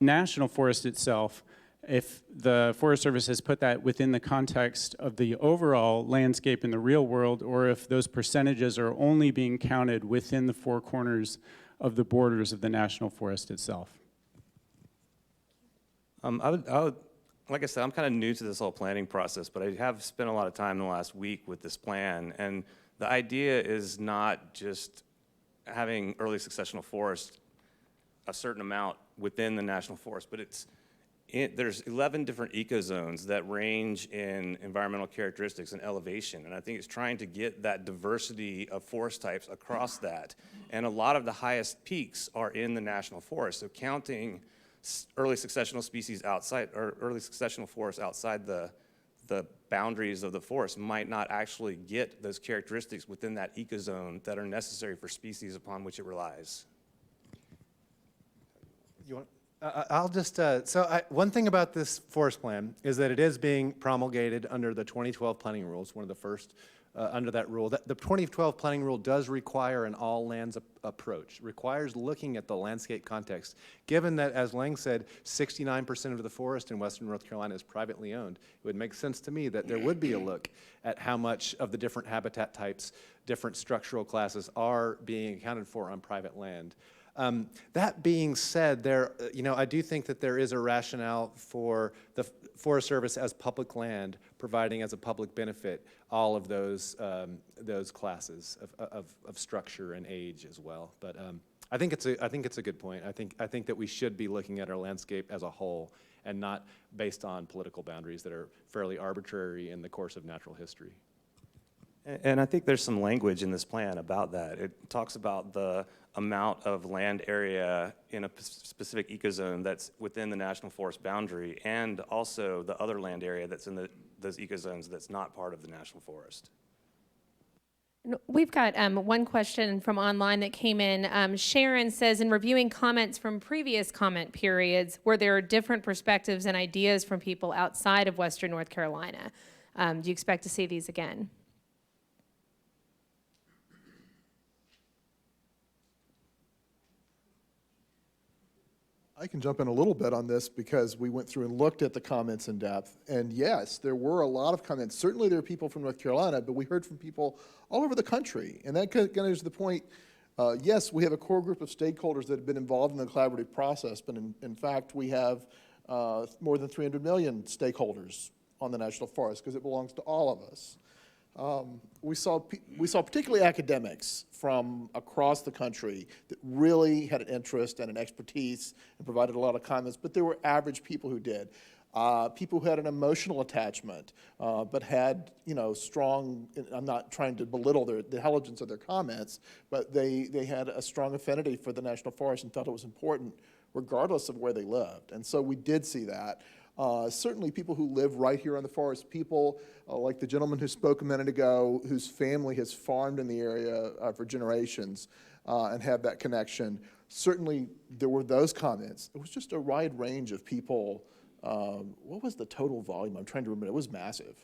national forest itself, if the Forest Service has put that within the context of the overall landscape in the real world, or if those percentages are only being counted within the four corners of the borders of the national forest itself. Like I said, I'm kind of new to this whole planning process, but I have spent a lot of time in the last week with this plan. And the idea is not just having early successional forest a certain amount within the national forest, but there's 11 different ecozones that range in environmental characteristics and elevation. And I think it's trying to get that diversity of forest types across that. And a lot of the highest peaks are in the national forest. So counting early successional species outside, or early successional forests outside the boundaries of the forest might not actually get those characteristics within that ecozone that are necessary for species upon which it relies. You want? I'll just, one thing about this forest plan is that it is being promulgated under the 2012 planning rules, one of the first under that rule. The 2012 planning rule does require an all lands approach, requires looking at the landscape context. Given that, as Lang said, 69% of the forest in Western North Carolina is privately owned, it would make sense to me that there would be a look at how much of the different habitat types, different structural classes are being accounted for on private land. That being said, I do think that there is a rationale for the Forest Service as public land, providing as a public benefit all of those classes of structure and age as well. But I think it's a good point. I think that we should be looking at our landscape as a whole and not based on political boundaries that are fairly arbitrary in the course of natural history. And I think there's some language in this plan about that. It talks about the amount of land area in a specific ecozone that's within the national forest boundary, and also the other land area that's in those ecozones that's not part of the national forest. We've got one question from online that came in. Sharon says, in reviewing comments from previous comment periods where there are different perspectives and ideas from people outside of Western North Carolina, do you expect to see these again? I can jump in a little bit on this because we went through and looked at the comments in depth. And yes, there were a lot of comments. Certainly there are people from North Carolina, but we heard from people all over the country. And that kind of is the point. Yes, we have a core group of stakeholders that have been involved in the collaborative process, but in fact, we have more than 300 million stakeholders on the national forest because it belongs to all of us. We saw particularly academics from across the country that really had an interest and an expertise and provided a lot of comments, but there were average people who did. People who had an emotional attachment, but had, strong, I'm not trying to belittle the intelligence of their comments, but they had a strong affinity for the national forest and felt it was important regardless of where they lived. And so we did see that. Certainly people who live right here on the forest, people like the gentleman who spoke a minute ago, whose family has farmed in the area for generations and have that connection. Certainly there were those comments. It was just a wide range of people. What was the total volume? I'm trying to remember. It was massive.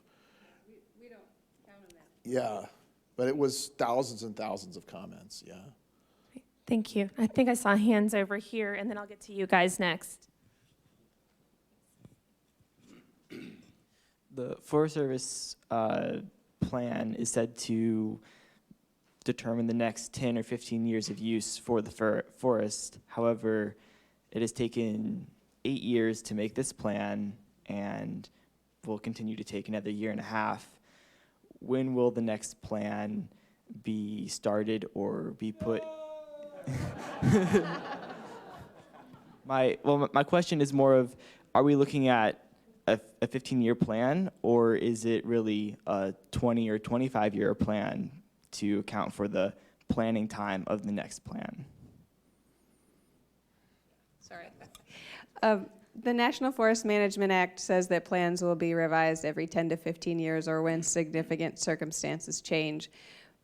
We don't count on that. Yeah, but it was thousands and thousands of comments, yeah. Thank you. I think I saw hands over here, and then I'll get to you guys next. The Forest Service plan is said to determine the next 10 or 15 years of use for the forest. However, it has taken 8 years to make this plan and will continue to take another 1.5 years. When will the next plan be started or be put? My question is more of, are we looking at a 15-year plan, or is it really a 20 or 25-year plan to account for the planning time of the next plan? Sorry. The National Forest Management Act says that plans will be revised every 10 to 15 years or when significant circumstances change.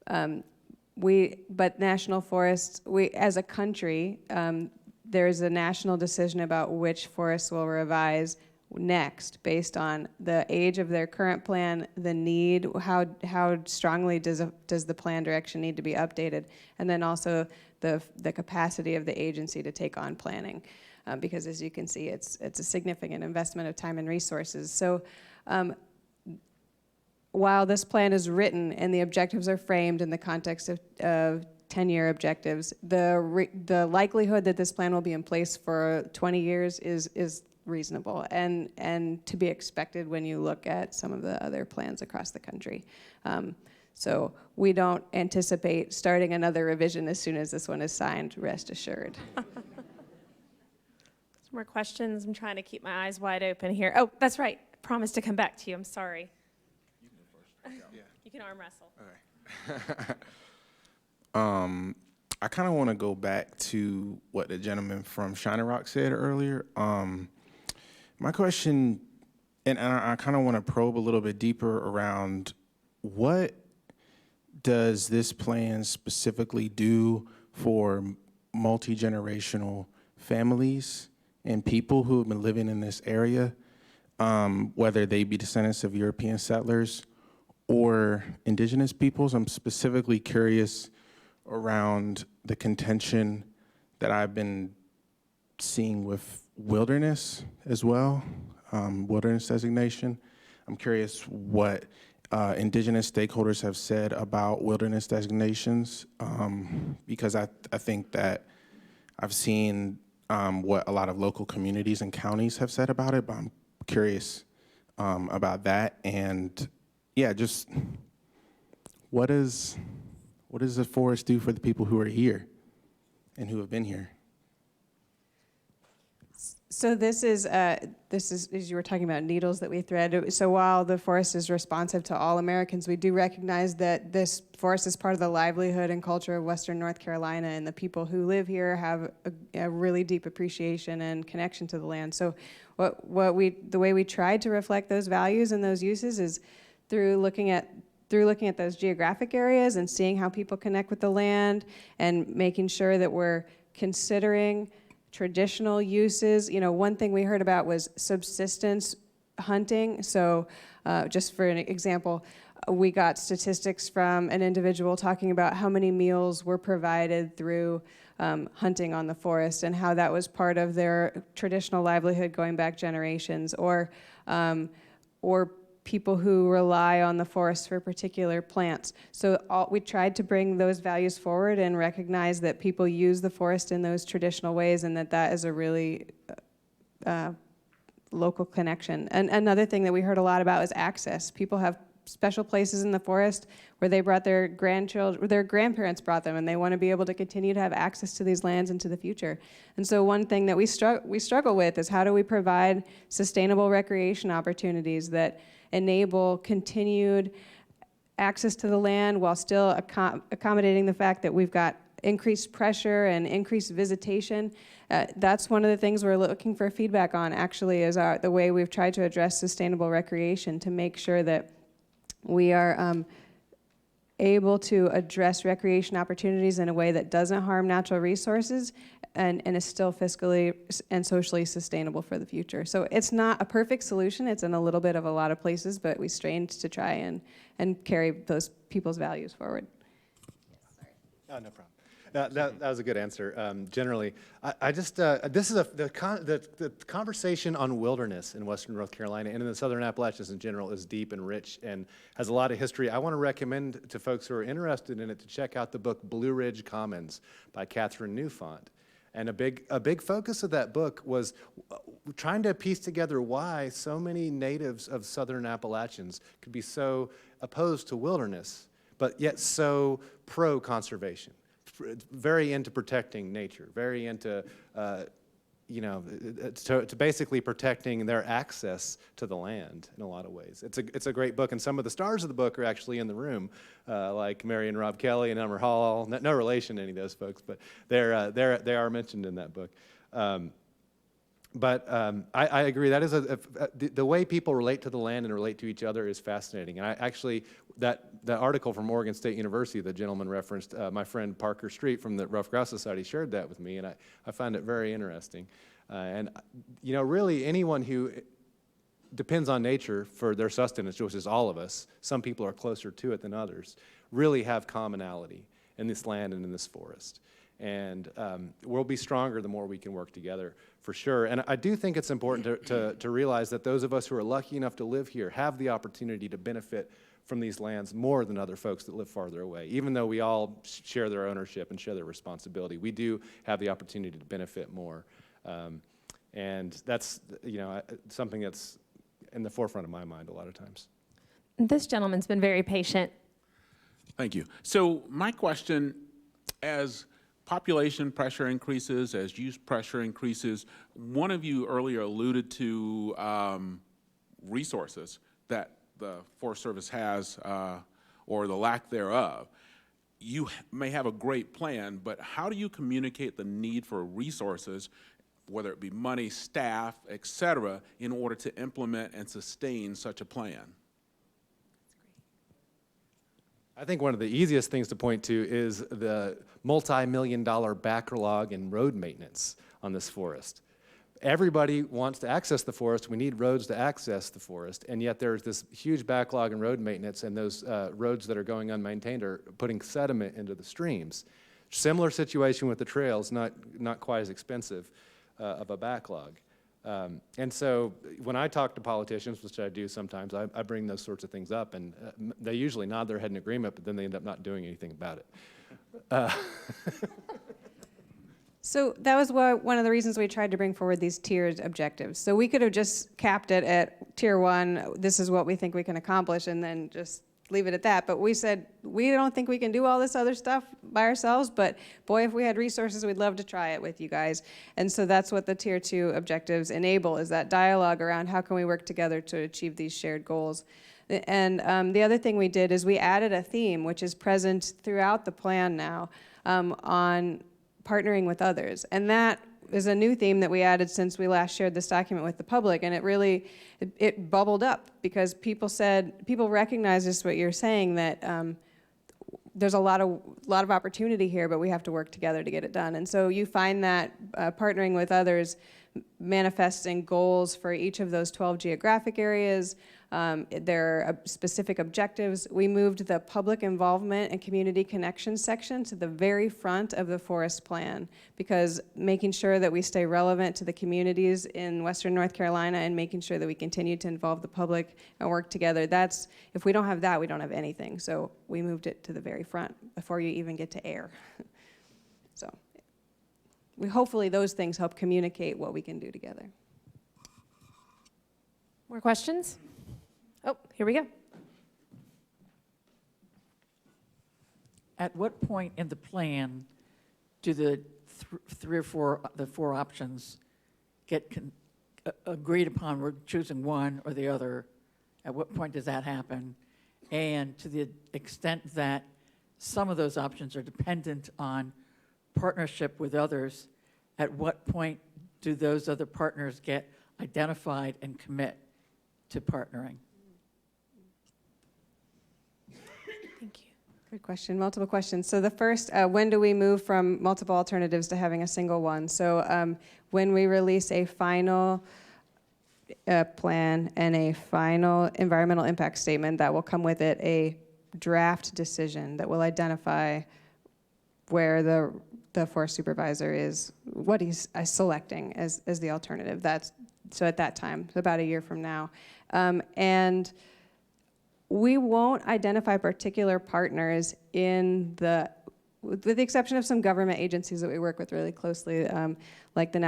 But national forests, as a country, there's a national decision about which forests will revise next based on the age of their current plan, the need, how strongly does the plan direction need to be updated, and then also the capacity of the agency to take on planning. Because as you can see, it's a significant investment of time and resources. So while this plan is written and the objectives are framed in the context of 10-year objectives, the likelihood that this plan will be in place for 20 years is reasonable and to be expected when you look at some of the other plans across the country. So we don't anticipate starting another revision as soon as this one is signed, rest assured. Some more questions. I'm trying to keep my eyes wide open here. Oh, that's right. I promised to come back to you. I'm sorry. You can go first. Yeah. You can arm wrestle. All right. I kind of want to go back to what the gentleman from Shining Rock said earlier. My question, and I kind of want to probe a little bit deeper around what does this plan specifically do for multi-generational families and people who have been living in this area, whether they be descendants of European settlers or indigenous peoples? I'm specifically curious around the contention that I've been seeing with wilderness as well, wilderness designation. I'm curious what indigenous stakeholders have said about wilderness designations, because I think that I've seen what a lot of local communities and counties have said about it, but I'm curious about that. And yeah, just what does the forest do for the people who are here and who have been here? So this is, as you were talking about, needles that we thread. So while the forest is responsive to all Americans, we do recognize that this forest is part of the livelihood and culture of Western North Carolina, and the people who live here have a really deep appreciation and connection to the land. So the way we tried to reflect those values and those uses is through looking at those geographic areas and seeing how people connect with the land, and making sure that we're considering traditional uses. You know, one thing we heard about was subsistence hunting. So just for an example, we got statistics from an individual talking about how many meals were provided through hunting on the forest, and how that was part of their traditional livelihood going back generations, or people who rely on the forest for particular plants. So we tried to bring those values forward and recognize that people use the forest in those traditional ways, and that is a really local connection. And another thing that we heard a lot about is access. People have special places in the forest where they brought their grandchildren, their grandparents brought them, and they want to be able to continue to have access to these lands into the future. And so one thing that we struggle with is, how do we provide sustainable recreation opportunities that enable continued access to the land while still accommodating the fact that we've got increased pressure and increased visitation. That's one of the things we're looking for feedback on, actually, is the way we've tried to address sustainable recreation, to make sure that we are able to address recreation opportunities in a way that doesn't harm natural resources, and is still fiscally and socially sustainable for the future. So it's not a perfect solution. It's in a little bit of a lot of places, but we strained to try and carry those people's values forward. Oh, no problem. That was a good answer. Generally, I just, this is the conversation on wilderness in Western North Carolina and in the Southern Appalachians in general is deep and rich and has a lot of history. I want to recommend to folks who are interested in it to check out the book Blue Ridge Commons by Catherine Newfont. And a big focus of that book was trying to piece together why so many natives of Southern Appalachians could be so opposed to wilderness, but yet so pro-conservation. Very into protecting nature, very into, to basically protecting their access to the land in a lot of ways. It's a great book, and some of the stars of the book are actually in the room, like Mary and Rob Kelly and Elmer Hall. No relation to any of those folks, but they are mentioned in that book. I agree. That is the way people relate to the land and relate to each other is fascinating. And I actually, that article from Oregon State University the gentleman referenced, my friend Parker Street from the Rough Grouse Society shared that with me, and I find it very interesting. And really anyone who depends on nature for their sustenance, which is all of us, some people are closer to it than others, really have commonality in this land and in this forest. And we'll be stronger the more we can work together, for sure. And I do think it's important to realize that those of us who are lucky enough to live here have the opportunity to benefit from these lands more than other folks that live farther away. Even though we all share their ownership and share their responsibility, we do have the opportunity to benefit more. And that's something that's in the forefront of my mind a lot of times. This gentleman's been very patient. Thank you. So my question, as population pressure increases, as use pressure increases, one of you earlier alluded to resources that the Forest Service has, or the lack thereof. You may have a great plan, but how do you communicate the need for resources, whether it be money, staff, et cetera, in order to implement and sustain such a plan? I think one of the easiest things to point to is the multi-million-dollar backlog in road maintenance on this forest. Everybody wants to access the forest. We need roads to access the forest, and yet there's this huge backlog in road maintenance, and those roads that are going unmaintained are putting sediment into the streams. Similar situation with the trails, not quite as expensive of a backlog. And so when I talk to politicians, which I do sometimes, I bring those sorts of things up, and they usually nod their head in agreement, but then they end up not doing anything about it. So that was one of the reasons we tried to bring forward these tiered objectives. So we could have just capped it at tier 1, this is what we think we can accomplish, and then just leave it at that. But we said, we don't think we can do all this other stuff by ourselves, but boy, if we had resources, we'd love to try it with you guys. And so that's what the tier 2 objectives enable, is that dialogue around how can we work together to achieve these shared goals. And the other thing we did is we added a theme, which is present throughout the plan now, on partnering with others. And that is a new theme that we added since we last shared this document with the public, and it really, it bubbled up because people recognize just what you're saying, that there's a lot of opportunity here, but we have to work together to get it done. And so you find that partnering with others manifests in goals for each of those 12 geographic areas. There are specific objectives. We moved the public involvement and community connection section to the very front of the forest plan, because making sure that we stay relevant to the communities in Western North Carolina and making sure that we continue to involve the public and work together, if we don't have that, we don't have anything. So we moved it to the very front before you even get to air. So hopefully those things help communicate what we can do together. More questions? Oh, here we go. At what point in the plan do the four options get agreed upon? We're choosing one or the other. At what point does that happen? And to the extent that some of those options are dependent on partnership with others, at what point do those other partners get identified and commit to partnering? Thank you. Good question, multiple questions. So the first, when do we move from multiple alternatives to having a single one? So when we release a final plan and a final environmental impact statement, that will come with it a draft decision that will identify where the forest supervisor is, what he's selecting as the alternative. So at that time, so about a year from now. And we won't identify particular partners with the exception of some government agencies that we work with really closely, like the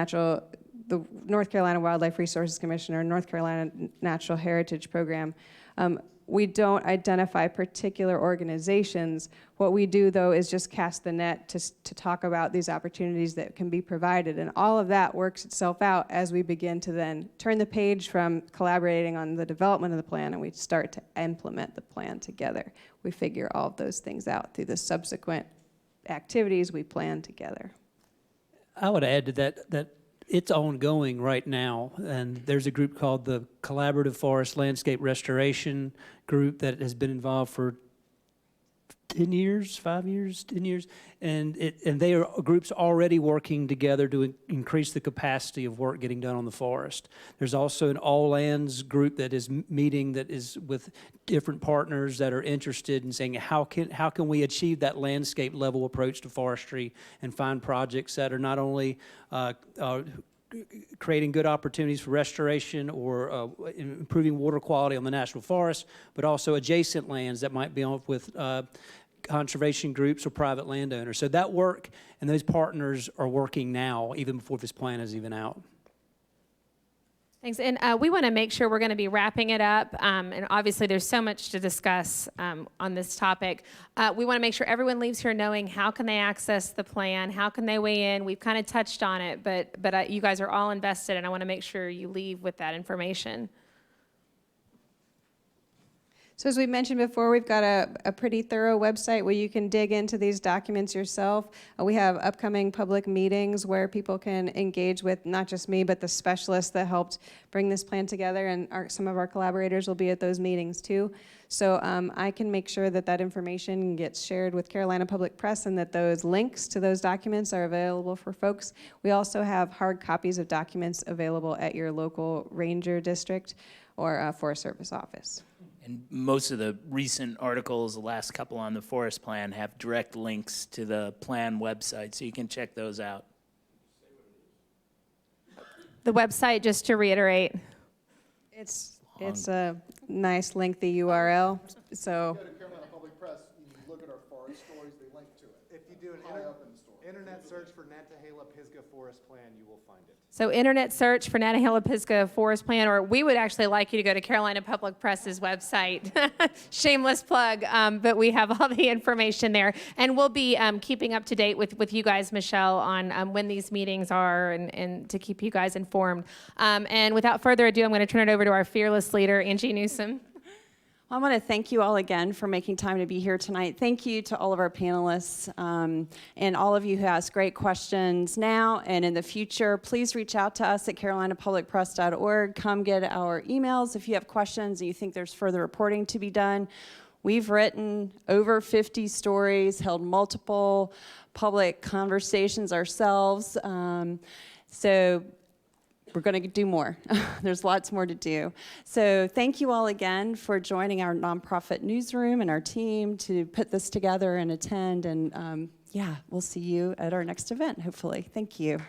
North Carolina Wildlife Resources Commission or North Carolina Natural Heritage Program. We don't identify particular organizations. What we do, though, is just cast the net to talk about these opportunities that can be provided. And all of that works itself out as we begin to then turn the page from collaborating on the development of the plan and we start to implement the plan together. We figure all of those things out through the subsequent activities we plan together. I would add to that it's ongoing right now, and there's a group called the Collaborative Forest Landscape Restoration Group that has been involved for 10 years, 5 years, 10 years, and they are groups already working together to increase the capacity of work getting done on the forest. There's also an all lands group that is meeting, that is with different partners that are interested in saying how can we achieve that landscape level approach to forestry and find projects that are not only creating good opportunities for restoration or improving water quality on the national forest, but also adjacent lands that might be on with conservation groups or private landowners. So that work and those partners are working now, even before this plan is even out. Thanks. And we want to make sure we're going to be wrapping it up. And obviously, there's so much to discuss on this topic. We want to make sure everyone leaves here knowing how can they access the plan, how can they weigh in. We've kind of touched on it, but you guys are all invested, and I want to make sure you leave with that information. So as we mentioned before, we've got a pretty thorough website where you can dig into these documents yourself. We have upcoming public meetings where people can engage with not just me, but the specialists that helped bring this plan together, and some of our collaborators will be at those meetings too. So I can make sure that information gets shared with Carolina Public Press and that those links to those documents are available for folks. We also have hard copies of documents available at your local ranger district or Forest Service office. And most of the recent articles, the last couple on the forest plan, have direct links to the plan website, so you can check those out. The website, just to reiterate. It's a nice lengthy URL. So If you go to Carolina Public Press, you look at our forest stories, they link to it. If you do an internet search for Nantahala Pisgah Forest Plan, you will find it. So internet search for Nantahala Pisgah Forest Plan, or we would actually like you to go to Carolina Public Press's website. Shameless plug, but we have all the information there. And we'll be keeping up to date with you guys, Michelle, on when these meetings are and to keep you guys informed. And without further ado, I'm going to turn it over to our fearless leader, Angie Newsome. I want to thank you all again for making time to be here tonight. Thank you to all of our panelists and all of you who ask great questions now and in the future. Please reach out to us at carolinapublicpress.org. Come get our emails if you have questions and you think there's further reporting to be done. We've written over 50 stories, held multiple public conversations ourselves. So we're going to do more. There's lots more to do. So thank you all again for joining our nonprofit newsroom and our team to put this together and attend. And yeah, we'll see you at our next event, hopefully. Thank you.